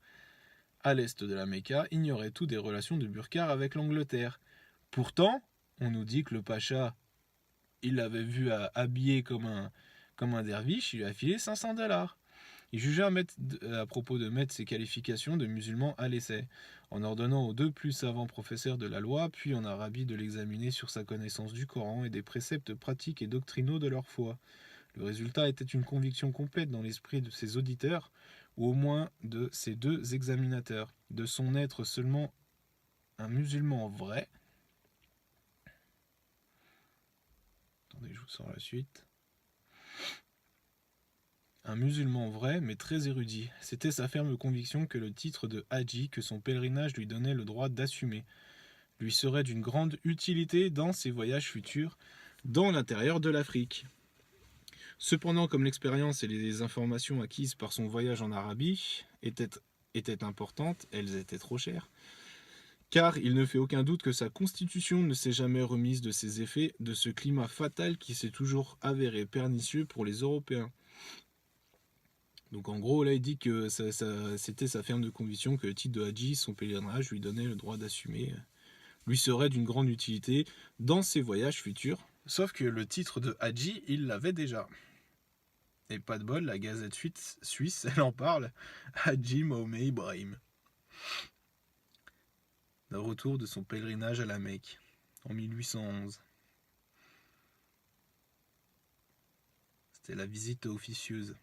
à l'est de la Mecque, ignorait tout des relations de Burkar avec l'Angleterre. Pourtant, on nous dit que le pacha, il l'avait vu habillé comme un derviche, il lui a filé 500 $. Il jugea à propos de mettre ses qualifications de musulman à l'essai, en ordonnant aux deux plus savants professeurs de la loi, puis en Arabie, de l'examiner sur sa connaissance du Coran et des préceptes pratiques et doctrinaux de leur foi. Le résultat était une conviction complète dans l'esprit de ses auditeurs, ou au moins de ses deux examinateurs, de son être seulement un musulman vrai. Attendez, je vous sors la suite. Un musulman vrai, mais très érudit. C'était sa ferme conviction que le titre de Hadji, que son pèlerinage lui donnait le droit d'assumer, lui serait d'une grande utilité dans ses voyages futurs dans l'intérieur de l'Afrique. Cependant, comme l'expérience et les informations acquises par son voyage en Arabie étaient importantes, elles étaient trop chères. Car il ne fait aucun doute que sa constitution ne s'est jamais remise de ses effets de ce climat fatal qui s'est toujours avéré pernicieux pour les Européens. Donc en gros, là, il dit que c'était sa ferme de conviction que le titre de Hadji, son pèlerinage, lui donnait le droit d'assumer, lui serait d'une grande utilité dans ses voyages futurs. Sauf que le titre de Hadji, il l'avait déjà. Et pas de bol, la Gazette suisse, elle en parle, Hadji Mahomet Ibrahim. Le retour de son pèlerinage à la Mecque, en 1811. C'était la visite officieuse.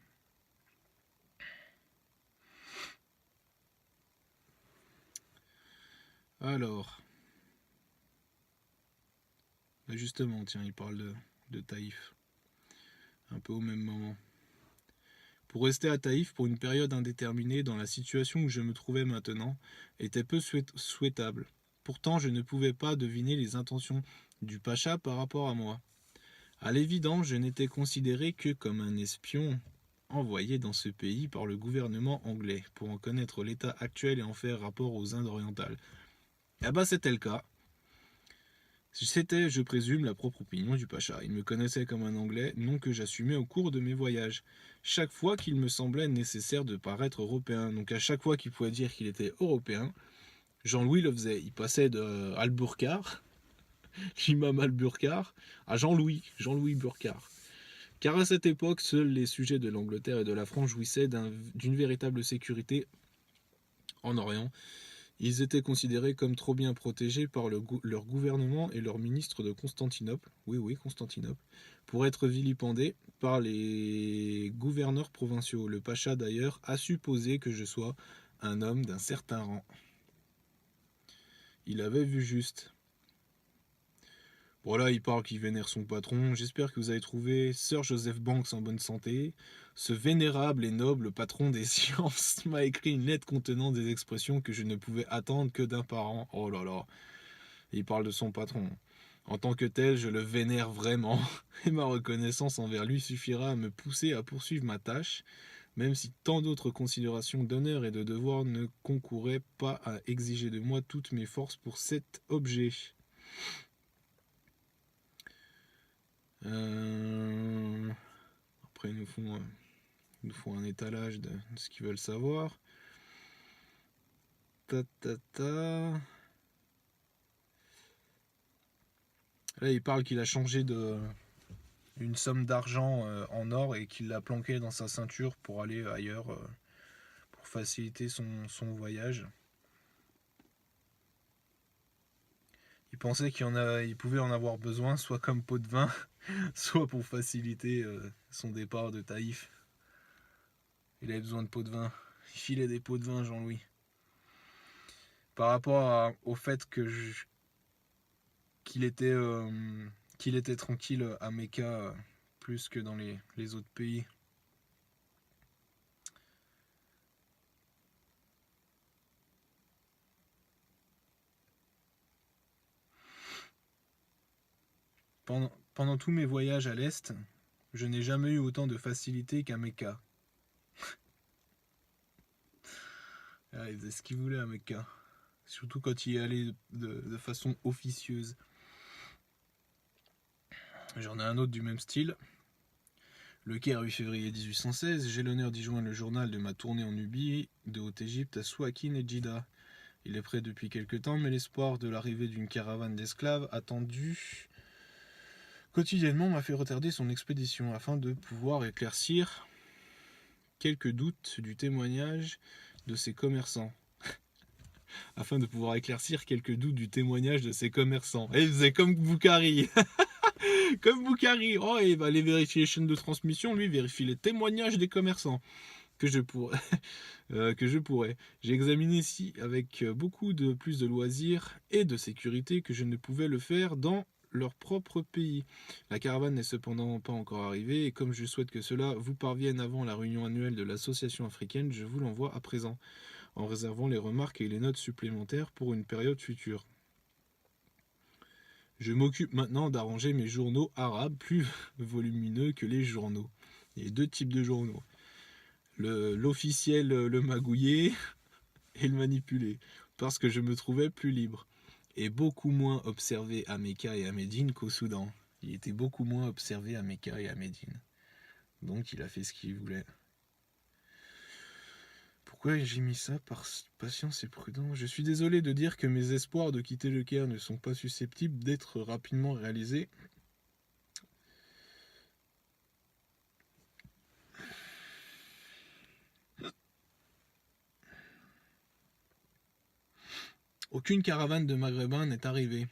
Alors, justement, tiens, il parle de Taïf, un peu au même moment. Pour rester à Taïf pour une période indéterminée dans la situation où je me trouvais maintenant était peu souhaitable. Pourtant, je ne pouvais pas deviner les intentions du pacha par rapport à moi. À l'évidence, je n'étais considéré que comme un espion envoyé dans ce pays par le gouvernement anglais pour en connaître l'état actuel et en faire rapport aux Indes orientales. Eh ben, c'était le cas. C'était, je présume, la propre opinion du pacha. Il me connaissait comme un Anglais, nom que j'assumais au cours de mes voyages. Chaque fois qu'il me semblait nécessaire de paraître européen, donc à chaque fois qu'il pouvait dire qu'il était européen, Jean-Louis le faisait. Il passait de Al-Burkar, l'imam Al-Burkar, à Jean-Louis Burkar. Car à cette époque, seuls les sujets de l'Angleterre et de la France jouissaient d'une véritable sécurité en Orient. Ils étaient considérés comme trop bien protégés par leur gouvernement et leur ministre de Constantinople, oui, Constantinople, pour être vilipendés par les gouverneurs provinciaux. Le pacha, d'ailleurs, a supposé que je sois un homme d'un certain rang. Il avait vu juste. Voilà, il parle qu'il vénère son patron. J'espère que vous avez trouvé Sir Joseph Banks en bonne santé. Ce vénérable et noble patron des sciences m'a écrit une lettre contenant des expressions que je ne pouvais attendre que d'un parent. Oh là là. Il parle de son patron. En tant que tel, je le vénère vraiment, et ma reconnaissance envers lui suffira à me pousser à poursuivre ma tâche, même si tant d'autres considérations d'honneur et de devoir ne concouraient pas à exiger de moi toutes mes forces pour cet objet. Après, ils nous font un étalage de ce qu'ils veulent savoir. Là, il parle qu'il a changé une somme d'argent en or et qu'il l'a planqué dans sa ceinture pour aller ailleurs, pour faciliter son voyage. Il pensait il pouvait en avoir besoin, soit comme pot de vin, soit pour faciliter son départ de Taïf. Il avait besoin de pots de vin. Il filait des pots de vin, Jean-Louis. Par rapport au fait qu'il était tranquille à Mecca plus que dans les autres pays. Pendant tous mes voyages à l'Est, je n'ai jamais eu autant de facilité qu'à Mecca. Il faisait ce qu'il voulait à Mecca. Surtout quand il y allait de façon officieuse. J'en ai un autre du même style. Le Caire, 8 février 1816. J'ai l'honneur d'y joindre le journal de ma tournée en Nubie, de Haute-Égypte à Souakin et Djidda. Il est prêt depuis quelque temps, mais l'espoir de l'arrivée d'une caravane d'esclaves attendue quotidiennement m'a fait retarder son expédition afin de pouvoir éclaircir quelques doutes du témoignage de ces commerçants. Afin de pouvoir éclaircir quelques doutes du témoignage de ces commerçants. Et c'est comme Boukari. Comme Boukari. Oh, il va aller vérifier les chaînes de transmission, lui vérifie les témoignages des commerçants. Que je pourrais. J'ai examiné ici avec beaucoup de plus de loisirs et de sécurité que je ne pouvais le faire dans leur propre pays. La caravane n'est cependant pas encore arrivée et comme je souhaite que cela vous parvienne avant la réunion annuelle de l'association africaine, je vous l'envoie à présent, en réservant les remarques et les notes supplémentaires pour une période future. Je m'occupe maintenant d'arranger mes journaux arabes plus volumineux que les journaux. Il y a 2 types de journaux. L'officiel, le magouillé et le manipulé, parce que je me trouvais plus libre et beaucoup moins observé à Mecca et à Médine qu'au Soudan. Il était beaucoup moins observé à Mecca et à Médine. Donc il a fait ce qu'il voulait. Pourquoi j'ai mis ça par patience et prudence? Je suis désolé de dire que mes espoirs de quitter le Caire ne sont pas susceptibles d'être rapidement réalisés. Aucune caravane de Maghrébins n'est arrivée.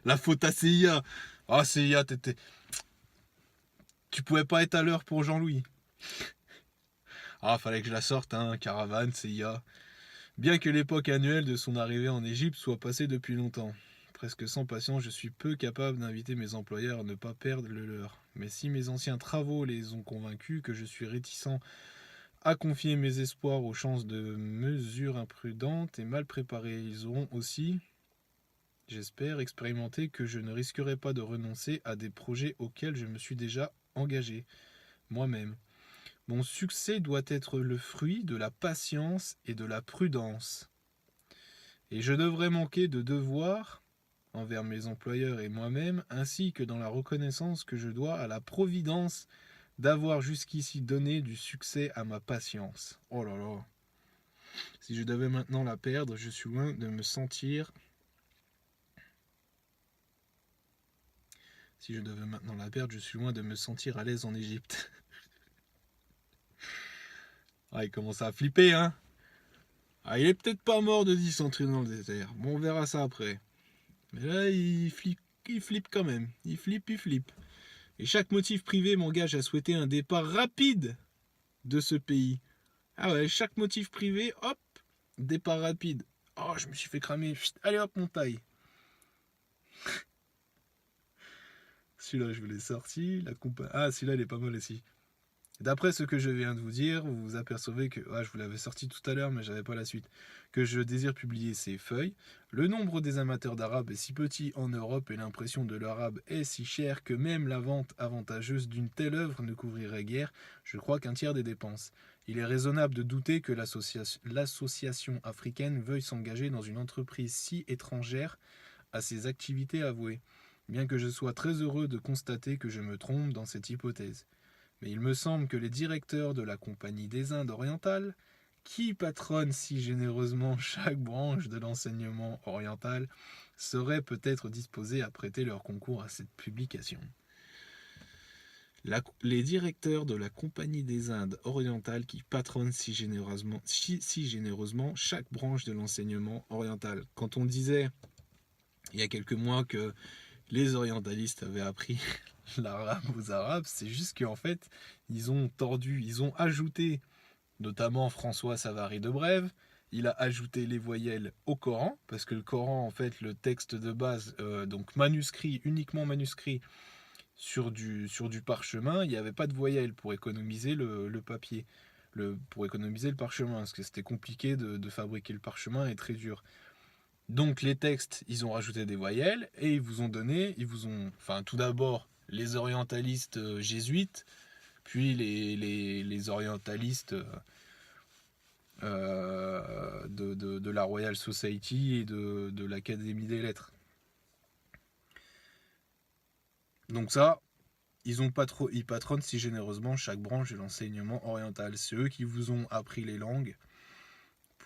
La faute à CIA. Ah, CIA, tu pouvais pas être à l'heure pour Jean-Louis. Ah, fallait que je la sorte, hein, caravane, CIA. Bien que l'époque annuelle de son arrivée en Égypte soit passée depuis longtemps. Presque sans patience, je suis peu capable d'inviter mes employeurs à ne pas perdre le leur. Mais si mes anciens travaux les ont convaincus que je suis réticent à confier mes espoirs aux chances de mesures imprudentes et mal préparées, ils auront aussi, j'espère, expérimenté que je ne risquerai pas de renoncer à des projets auxquels je me suis déjà engagé, moi-même. Mon succès doit être le fruit de la patience et de la prudence. Et je devrais manquer de devoir envers mes employeurs et moi-même, ainsi que dans la reconnaissance que je dois à la providence d'avoir jusqu'ici donné du succès à ma patience. Oh là là. Si je devais maintenant la perdre, je suis loin de me sentir... Si je devais maintenant la perdre, je suis loin de me sentir à l'aise en Égypte. Ah, il commence à flipper, hein. Ah, il est peut-être pas mort de dysenterie dans le désert. Bon, on verra ça après. Mais là, il flippe quand même. Il flippe. Et chaque motif privé m'engage à souhaiter un départ rapide de ce pays. Ah ouais, chaque motif privé, hop, départ rapide. Oh, je me suis fait cramer. Chut, allez hop, mon taille. Celui-là, je vous l'ai sorti. Ah, celui-là, il est pas mal aussi. D'après ce que je viens de vous dire, vous vous apercevez que, je vous l'avais sorti tout à l'heure, mais j'avais pas la suite, que je désire publier ces feuilles. Le nombre des amateurs d'arabe est si petit en Europe et l'impression de l'arabe est si chère que même la vente avantageuse d'une telle œuvre ne couvrirait guère, je crois, qu'un tiers des dépenses. Il est raisonnable de douter que l'association africaine veuille s'engager dans une entreprise si étrangère à ses activités avouées, bien que je sois très heureux de constater que je me trompe dans cette hypothèse. Mais il me semble que les directeurs de la Compagnie des Indes orientales, qui patronnent si généreusement chaque branche de l'enseignement oriental, seraient peut-être disposés à prêter leur concours à cette publication. Les directeurs de la Compagnie des Indes orientales qui patronnent si généreusement chaque branche de l'enseignement oriental. Quand on disait il y a quelques mois que les orientalistes avaient appris l'arabe aux arabes, c'est juste qu'en fait, ils ont ajouté, notamment François Savary de Brève, il a ajouté les voyelles au Coran, parce que le Coran, en fait, le texte de base, donc uniquement manuscrit sur du parchemin, il n'y avait pas de voyelles pour économiser le papier, pour économiser le parchemin, parce que c'était compliqué de fabriquer le parchemin et très dur. Donc les textes, ils ont rajouté des voyelles et tout d'abord les orientalistes jésuites, puis les orientalistes de la Royal Society et de l'Académie des Lettres. Donc ça, ils patronnent si généreusement chaque branche de l'enseignement oriental. C'est eux qui vous ont appris les langues,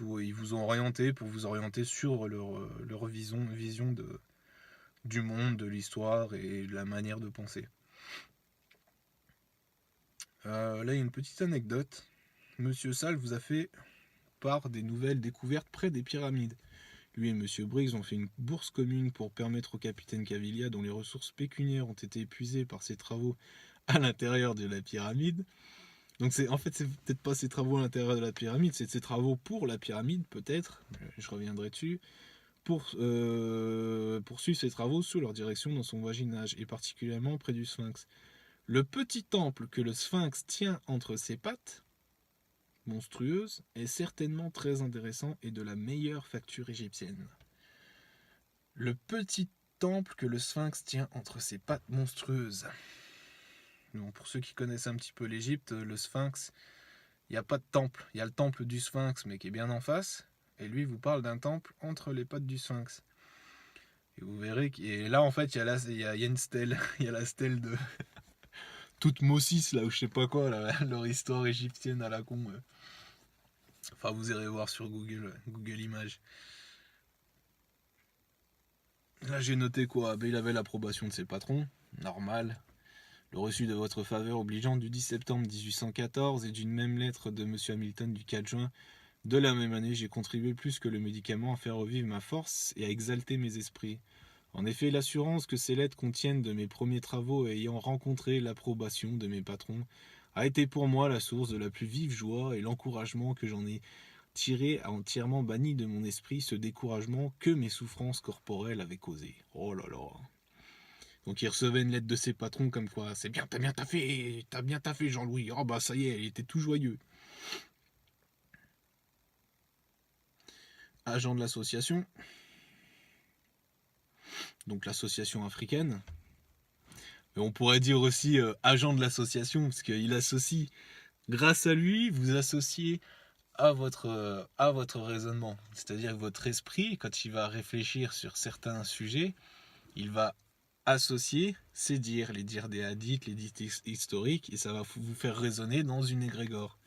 ils vous ont orienté pour vous orienter sur leur vision du monde, de l'histoire et de la manière de penser. Là, il y a une petite anecdote. Monsieur Sall vous a fait part des nouvelles découvertes près des pyramides. Lui et Monsieur Briggs ont fait une bourse commune pour permettre au capitaine Caviglia, dont les ressources pécuniaires ont été épuisées par ses travaux à l'intérieur de la pyramide. Donc c'est peut-être pas ses travaux à l'intérieur de la pyramide, c'est ses travaux pour la pyramide peut-être, je reviendrai dessus, pour poursuivre ses travaux sous leur direction dans son voisinage, et particulièrement près du Sphinx. Le petit temple que le Sphinx tient entre ses pattes, monstrueuse, est certainement très intéressant et de la meilleure facture égyptienne. Le petit temple que le Sphinx tient entre ses pattes monstrueuses. Bon, pour ceux qui connaissent un petit peu l'Égypte, le Sphinx, il n'y a pas de temple. Il y a le temple du Sphinx, mais qui est bien en face. Et lui vous parle d'un temple entre les pattes du Sphinx. Et vous verrez que là, en fait, il y a une stèle. Il y a la stèle de Toutmosis, là, ou je sais pas quoi, là, leur histoire égyptienne à la con. Enfin, vous irez voir sur Google Images. Là, j'ai noté quoi? Il avait l'approbation de ses patrons, normal. Le reçu de votre faveur obligeante du 10 septembre 1814 et d'une même lettre de M. Hamilton du 4 juin de la même année, j'ai contribué plus que le médicament à faire revivre ma force et à exalter mes esprits. En effet, l'assurance que ces lettres contiennent de mes premiers travaux ayant rencontré l'approbation de mes patrons a été pour moi la source de la plus vive joie et l'encouragement que j'en ai tiré a entièrement banni de mon esprit ce découragement que mes souffrances corporelles avaient causé. Oh là là. Donc il recevait une lettre de ses patrons comme quoi c'est bien, t'as bien taffé Jean-Louis. Oh bah ça y est, il était tout joyeux. Agent de l'association, donc l'association africaine. Et on pourrait dire aussi agent de l'association, parce qu'il associe, grâce à lui, vous associez à votre raisonnement. C'est-à-dire que votre esprit, quand il va réfléchir sur certains sujets, il va associer ses dires, les dires des hadiths, les dires historiques, et ça va vous faire raisonner dans une égrégore,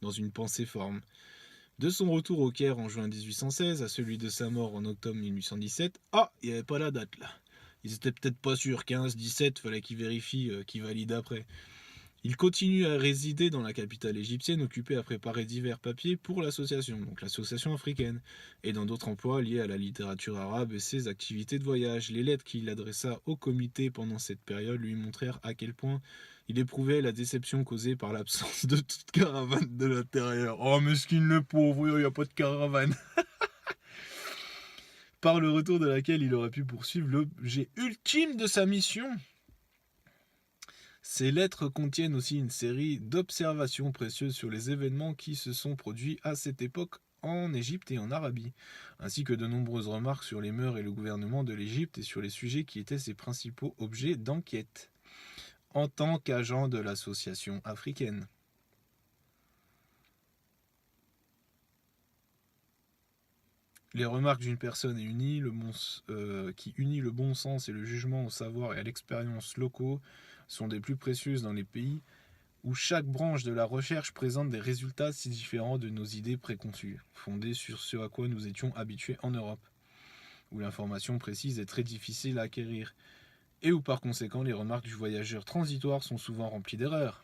dans une pensée forme. De son retour au Caire en juin 1816 à celui de sa mort en octobre 1817, il n'y avait pas la date là. Ils étaient peut-être pas sûrs, 15, 17, fallait qu'ils vérifient, qu'ils valident après. Il continue à résider dans la capitale égyptienne, occupé à préparer divers papiers pour l'association, donc l'association africaine, et dans d'autres emplois liés à la littérature arabe et ses activités de voyage. Les lettres qu'il adressa au comité pendant cette période lui montrèrent à quel point il éprouvait la déception causée par l'absence de toute caravane de l'intérieur. Oh, mesquine le pauvre, il n'y a pas de caravane. Par le retour de laquelle il aurait pu poursuivre l'objet ultime de sa mission. Ces lettres contiennent aussi une série d'observations précieuses sur les événements qui se sont produits à cette époque en Égypte et en Arabie, ainsi que de nombreuses remarques sur les mœurs et le gouvernement de l'Égypte et sur les sujets qui étaient ses principaux objets d'enquête, en tant qu'agent de l'association africaine. Les remarques d'une personne qui unit le bon sens et le jugement au savoir et à l'expérience locaux sont des plus précieuses dans les pays où chaque branche de la recherche présente des résultats si différents de nos idées préconçues, fondées sur ce à quoi nous étions habitués en Europe, où l'information précise est très difficile à acquérir, et où par conséquent les remarques du voyageur transitoire sont souvent remplies d'erreurs.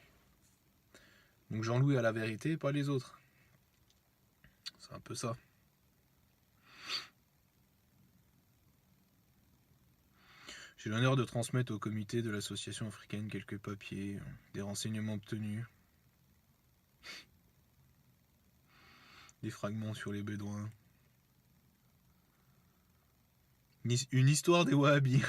Donc Jean-Louis a la vérité, pas les autres. C'est un peu ça. J'ai l'honneur de transmettre au comité de l'association africaine quelques papiers, des renseignements obtenus, des fragments sur les Bédouins, une histoire des Wahhabis.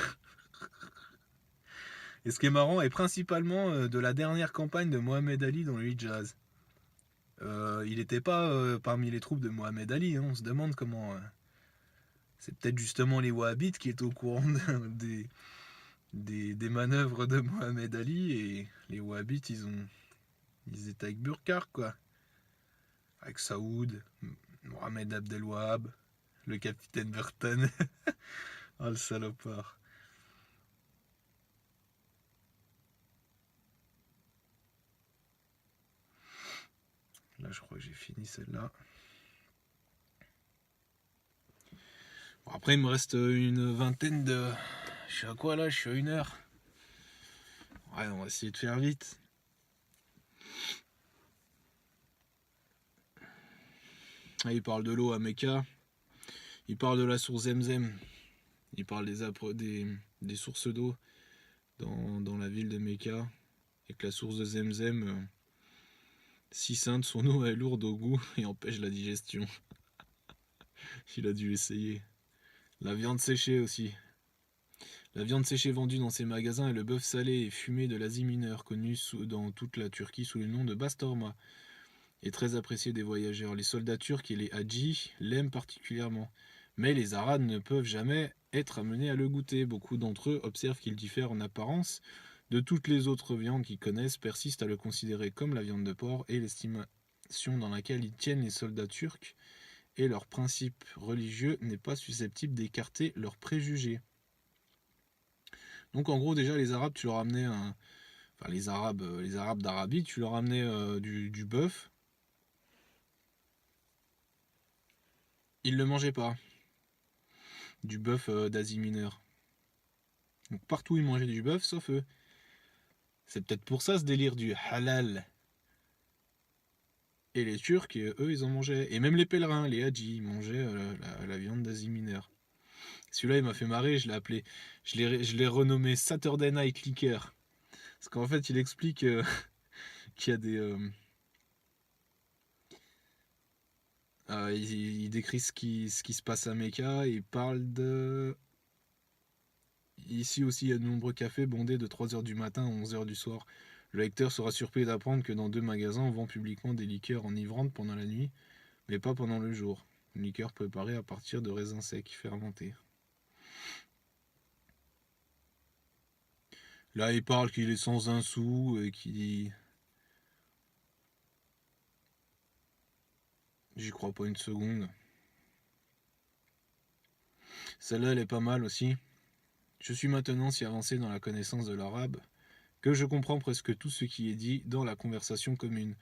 Et ce qui est marrant est principalement de la dernière campagne de Mohamed Ali dans le Hijaz. Il n'était pas parmi les troupes de Mohamed Ali, hein. On se demande comment... c'est peut-être justement les Wahhabites qui étaient au courant des manœuvres de Mohamed Ali, et les Wahhabites ils étaient avec Burkar, quoi. Avec Saoud, Mohamed Abdel Wahab, le capitaine Burton. Oh le salopard. Là, je crois que j'ai fini celle-là. Bon, après, il me reste une vingtaine de... Je suis à quoi là? Je suis à 1 heure. Ouais, on va essayer de faire vite. Ah, il parle de l'eau à Mecca. Il parle de la source Zemzem. Il parle des sources d'eau dans la ville de Mecca. Et que la source de Zemzem, si sainte, son eau est lourde au goût et empêche la digestion. Il a dû essayer. La viande séchée aussi. La viande séchée vendue dans ces magasins est le bœuf salé et fumé de l'Asie mineure, connu dans toute la Turquie sous le nom de bastorma, et très apprécié des voyageurs. Les soldats turcs et les hadjis l'aiment particulièrement. Mais les Arabes ne peuvent jamais être amenés à le goûter. Beaucoup d'entre eux observent qu'il diffère en apparence de toutes les autres viandes qu'ils connaissent, persistent à le considérer comme la viande de porc, et l'estimation dans laquelle ils tiennent les soldats turcs et leurs principes religieux n'est pas susceptible d'écarter leurs préjugés. Donc en gros déjà les Arabes tu leur amenais enfin les Arabes d'Arabie tu leur amenais du bœuf, ils le mangeaient pas, du bœuf d'Asie mineure. Donc partout ils mangeaient du bœuf sauf eux. C'est peut-être pour ça ce délire du halal. Et les Turcs, eux, ils en mangeaient. Et même les pèlerins, les hadjis, ils mangeaient la viande d'Asie mineure. Celui-là, il m'a fait marrer, je l'ai appelé, je l'ai renommé Saturday Night Liquor. Parce qu'en fait, il explique qu'il y a des... il décrit ce qui se passe à Mecca, il parle de... Ici aussi, il y a de nombreux cafés bondés de 3h du matin à 11h du soir. Le lecteur sera surpris d'apprendre que dans 2 magasins, on vend publiquement des liqueurs enivrantes pendant la nuit, mais pas pendant le jour. Une liqueur préparée à partir de raisins secs fermentés. Là, il parle qu'il est sans un sou et qu'il... J'y crois pas une seconde. Celle-là, elle est pas mal aussi. Je suis maintenant si avancé dans la connaissance de l'arabe que je comprends presque tout ce qui est dit dans la conversation commune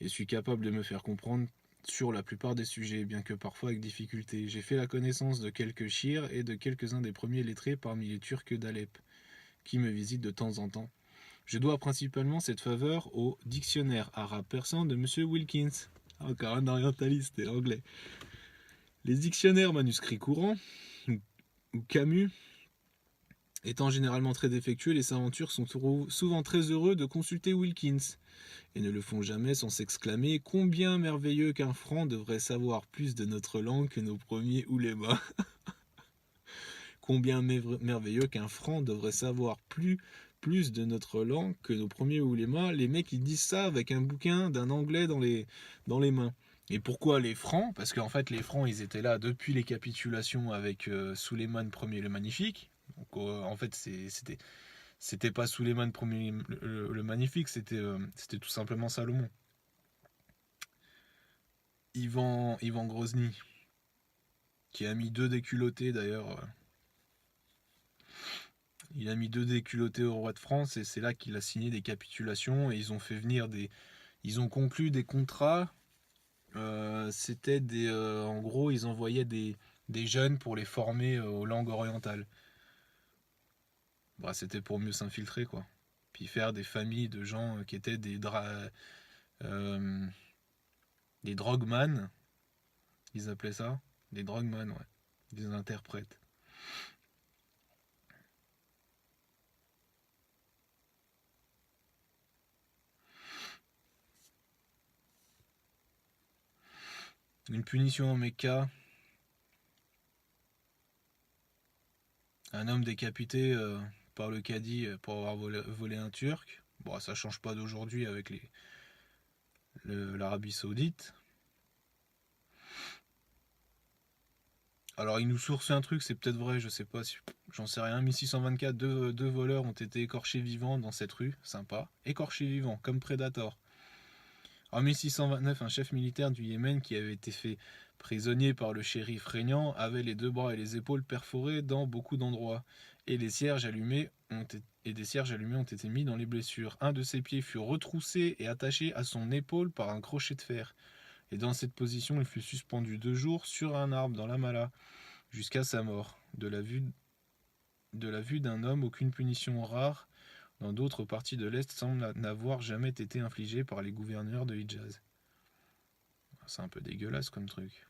et suis capable de me faire comprendre sur la plupart des sujets, bien que parfois avec difficulté. J'ai fait la connaissance de quelques chirs et de quelques-uns des premiers lettrés parmi les Turcs d'Alep, qui me visitent de temps en temps. Je dois principalement cette faveur au dictionnaire arabe-persan de M. Wilkins. Encore un orientaliste et anglais. Les dictionnaires manuscrits courants, ou Camus, étant généralement très défectueux, les aventures sont souvent très heureux de consulter Wilkins, et ne le font jamais sans s'exclamer « Combien merveilleux qu'un franc devrait savoir plus de notre langue que nos premiers oulémas !» Combien merveilleux qu'un franc devrait savoir plus de notre langue que nos premiers oulémas. Les mecs ils disent ça avec un bouquin d'un anglais dans les mains. Et pourquoi les francs? Parce qu'en fait les francs ils étaient là depuis les capitulations avec Suleiman Ier le Magnifique. Donc en fait c'était pas Suleiman Ier le Magnifique, c'était tout simplement Salomon. Ivan Grozny, qui a mis 2 déculottés d'ailleurs. Il a mis 2 déculottés au roi de France et c'est là qu'il a signé des capitulations et ils ont fait venir ils ont conclu des contrats. C'était en gros, ils envoyaient des jeunes pour les former aux langues orientales. Bah, c'était pour mieux s'infiltrer quoi. Puis faire des familles de gens qui étaient euh, des drogman, ils appelaient ça. Des drogman, ouais. Des interprètes. Une punition en Mecca. Un homme décapité par le cadi pour avoir volé un Turc. Bon, ça change pas d'aujourd'hui avec l'Arabie Saoudite. Alors, il nous source un truc, c'est peut-être vrai, je sais pas, j'en sais rien. 1624, deux voleurs ont été écorchés vivants dans cette rue, sympa. Écorchés vivants, comme Predator. En 1629, un chef militaire du Yémen qui avait été fait prisonnier par le shérif régnant avait les deux bras et les épaules perforés dans beaucoup d'endroits, et des cierges allumés ont été mis dans les blessures. Un de ses pieds fut retroussé et attaché à son épaule par un crochet de fer, et dans cette position il fut suspendu 2 jours sur un arbre dans la Mala, jusqu'à sa mort. De la vue d'un homme, aucune punition rare dans d'autres parties de l'Est semble n'avoir jamais été infligée par les gouverneurs de Hijaz. C'est un peu dégueulasse comme truc.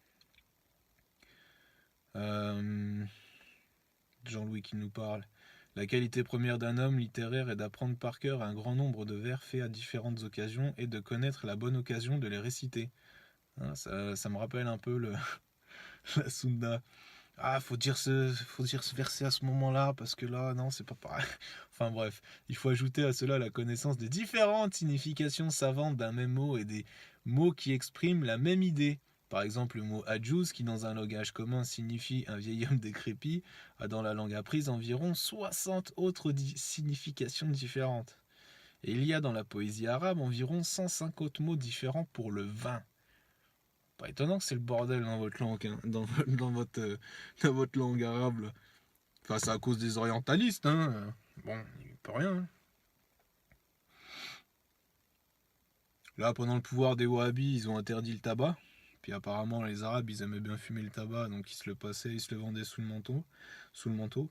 Jean-Louis qui nous parle. La qualité première d'un homme littéraire est d'apprendre par cœur un grand nombre de vers faits à différentes occasions et de connaître la bonne occasion de les réciter. Hein, ça me rappelle un peu la Sunda. Ah, faut dire ce verset à ce moment-là, parce que là, non, c'est pas pareil. Enfin bref, il faut ajouter à cela la connaissance des différentes significations savantes d'un même mot et des mots qui expriment la même idée. Par exemple, le mot adjouz, qui dans un langage commun signifie un vieil homme décrépit, a dans la langue apprise environ 60 autres significations différentes. Et il y a dans la poésie arabe environ 150 mots différents pour le vin. Pas étonnant que c'est le bordel dans votre langue, hein, dans votre langue arabe. Là. Enfin, c'est à cause des orientalistes, hein. Bon, il peut rien. Hein. Là, pendant le pouvoir des Wahhabis, ils ont interdit le tabac. Puis apparemment, les Arabes, ils aimaient bien fumer le tabac, donc ils se le passaient, ils se le vendaient sous le manteau. Sous le manteau.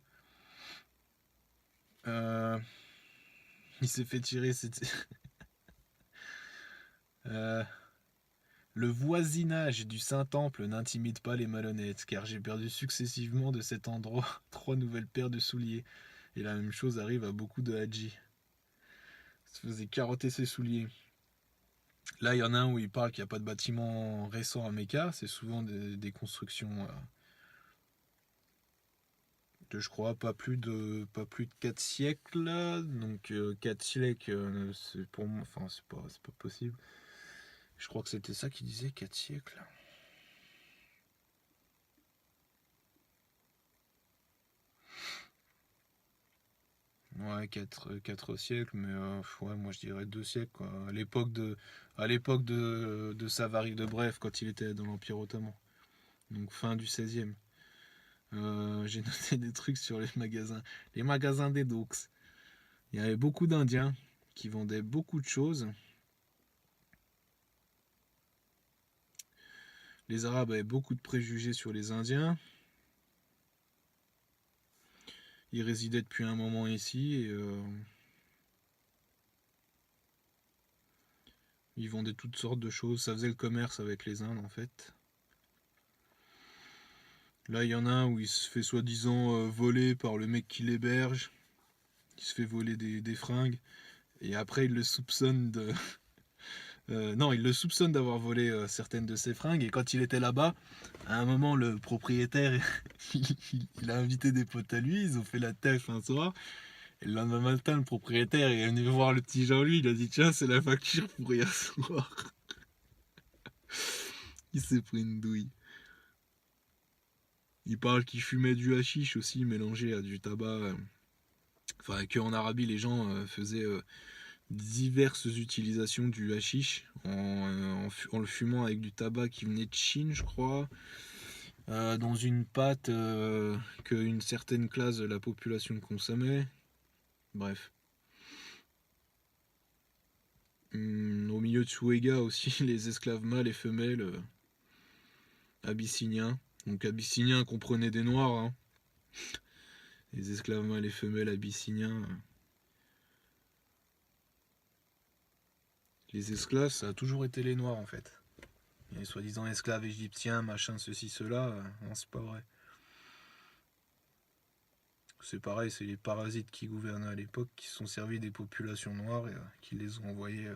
Euh, il s'est fait tirer. Euh, Le voisinage du Saint-Temple n'intimide pas les malhonnêtes, car j'ai perdu successivement de cet endroit 3 nouvelles paires de souliers. Et la même chose arrive à beaucoup de hadjis. Il se faisait carotter ses souliers. Là, il y en a un où il parle qu'il n'y a pas de bâtiment récent à Mecca. C'est souvent des constructions de, je crois, pas plus de 4 siècles. Donc 4 siècles, c'est pour moi, enfin, c'est pas possible. Je crois que c'était ça qu'il disait, 4 siècles. Ouais, 4 siècles, mais ouais, moi je dirais 2 siècles, quoi. À l'époque de Savary de Brême, quand il était dans l'Empire ottoman. Donc fin du 16e. J'ai noté des trucs sur les magasins. Les magasins des Docks. Il y avait beaucoup d'Indiens qui vendaient beaucoup de choses. Les Arabes avaient beaucoup de préjugés sur les Indiens. Ils résidaient depuis un moment ici et ils vendaient toutes sortes de choses. Ça faisait le commerce avec les Indes en fait. Là, il y en a un où il se fait soi-disant voler par le mec qui l'héberge. Il se fait voler des fringues. Et après, il le soupçonne de. Non, il le soupçonne d'avoir volé certaines de ses fringues. Et quand il était là-bas, à un moment, le propriétaire, il a invité des potes à lui. Ils ont fait la teuf un soir. Et le lendemain matin, le propriétaire est venu voir le petit Jean-Louis. Il a dit: Tiens, c'est la facture pour hier soir. Il s'est pris une douille. Il parle qu'il fumait du hashish aussi, mélangé à du tabac. Enfin, qu'en Arabie, les gens faisaient diverses utilisations du hashish en le fumant avec du tabac qui venait de Chine, je crois, dans une pâte qu'une certaine classe de la population consommait. Bref. Au milieu de Suega aussi, les esclaves mâles et femelles abyssiniens. Donc abyssiniens comprenaient des noirs, hein. Les esclaves mâles et femelles abyssiniens. Les esclaves, ça a toujours été les noirs en fait. Les soi-disant esclaves égyptiens, machin, ceci, cela, non, c'est pas vrai. C'est pareil, c'est les parasites qui gouvernaient à l'époque qui se sont servis des populations noires et qui les ont envoyés,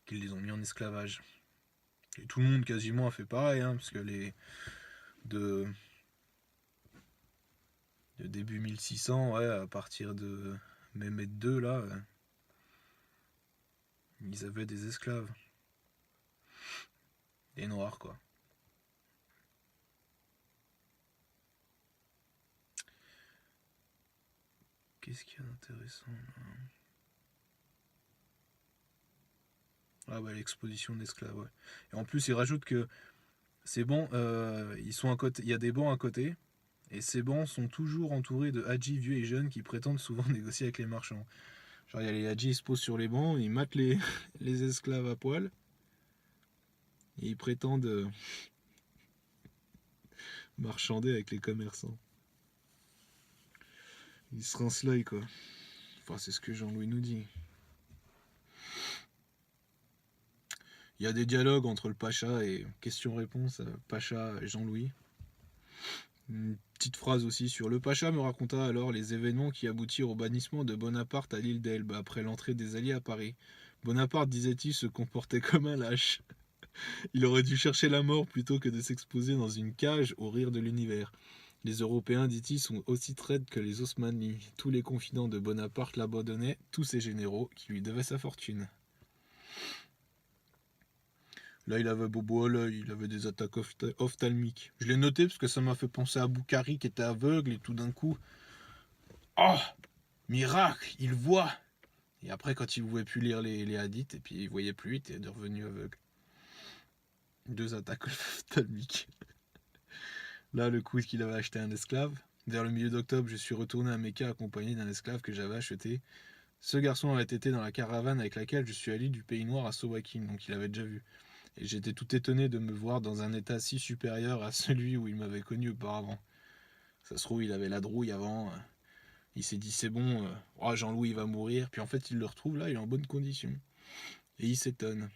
qui les ont mis en esclavage. Et tout le monde quasiment a fait pareil, hein, parce que de, de début 1600, ouais, à partir de Mehmet II, là, ils avaient des esclaves. Des noirs, quoi. Qu'est-ce qu'il y a d'intéressant là? Ah bah l'exposition d'esclaves, ouais. Et en plus, ils rajoutent que ces bancs, ils sont à côté, il y a des bancs à côté, et ces bancs sont toujours entourés de hadjis vieux et jeunes qui prétendent souvent négocier avec les marchands. Genre, il y a les hadjis, ils se posent sur les bancs, ils matent les, les esclaves à poil, et ils prétendent marchander avec les commerçants. Ils se rincent l'œil, quoi. Enfin, c'est ce que Jean-Louis nous dit. Il y a des dialogues entre le Pacha et question-réponse, Pacha et Jean-Louis. Une petite phrase aussi sur le Pacha me raconta alors les événements qui aboutirent au bannissement de Bonaparte à l'île d'Elbe après l'entrée des Alliés à Paris. Bonaparte, disait-il, se comportait comme un lâche. Il aurait dû chercher la mort plutôt que de s'exposer dans une cage au rire de l'univers. Les Européens, dit-il, sont aussi traites que les Osmanlis. Tous les confidents de Bonaparte l'abandonnaient, tous ses généraux qui lui devaient sa fortune. Là, il avait bobo à l'œil, il avait des attaques ophtalmiques. Je l'ai noté parce que ça m'a fait penser à Boukhari qui était aveugle et tout d'un coup, oh, miracle, il voit. Et après, quand il ne pouvait plus lire les hadiths, et puis il voyait plus, il était devenu aveugle. 2 attaques ophtalmiques. Là, le coup qu'il avait acheté un esclave. Vers le milieu d'octobre, je suis retourné à Mecca accompagné d'un esclave que j'avais acheté. Ce garçon avait été dans la caravane avec laquelle je suis allé du Pays Noir à Sowakim, donc il avait déjà vu. Et j'étais tout étonné de me voir dans un état si supérieur à celui où il m'avait connu auparavant. Ça se trouve, il avait la drouille avant. Il s'est dit, c'est bon, oh, Jean-Louis va mourir. Puis en fait, il le retrouve là, il est en bonne condition. Et il s'étonne.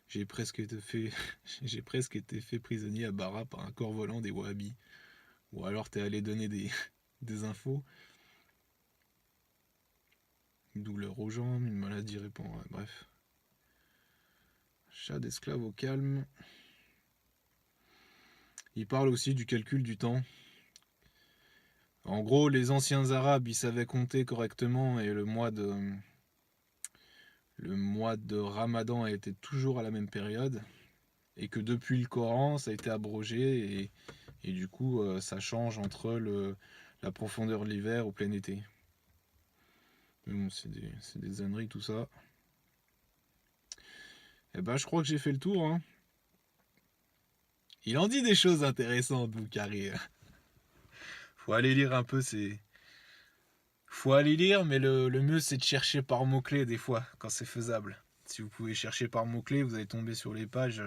J'ai presque été fait prisonnier à Bara par un corps volant des Wahhabis. Ou alors t'es allé donner des infos. Une douleur aux jambes, une maladie répand. Ouais, bref. Chat d'esclave au calme. Il parle aussi du calcul du temps. En gros, les anciens arabes, ils savaient compter correctement et le mois de Ramadan a été toujours à la même période. Et que depuis le Coran, ça a été abrogé et du coup, ça change entre la profondeur de l'hiver au plein été. Mais bon, c'est des âneries tout ça. Eh ben, je crois que j'ai fait le tour. Hein. Il en dit des choses intéressantes, Boukhari. Faut aller lire un peu, faut aller lire, mais le mieux c'est de chercher par mots-clés des fois, quand c'est faisable. Si vous pouvez chercher par mots-clés, vous allez tomber sur les pages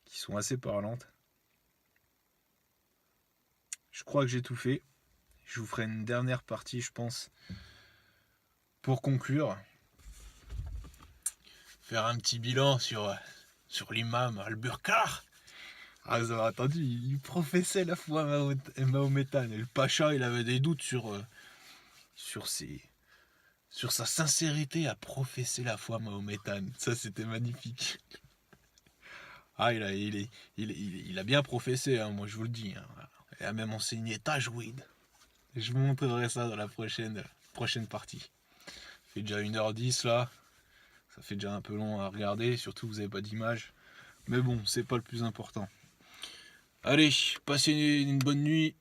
qui sont assez parlantes. Je crois que j'ai tout fait. Je vous ferai une dernière partie, je pense, pour conclure. Faire un petit bilan sur l'imam Al-Burkar. Ah, vous avez entendu, il professait la foi mahométane. Et le Pacha, il avait des doutes sur sa sincérité à professer la foi mahométane. Ça, c'était magnifique. Ah, il a bien professé, hein, moi je vous le dis. Hein. Il a même enseigné Tajwid. Je vous montrerai ça dans la prochaine partie. Ça fait déjà 1h10 là. Ça fait déjà un peu long à regarder, surtout que vous n'avez pas d'image. Mais bon, c'est pas le plus important. Allez, passez une bonne nuit,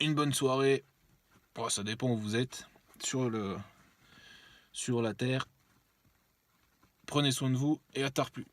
une bonne soirée. Bon, ça dépend où vous êtes. Sur la terre. Prenez soin de vous et à tard plus.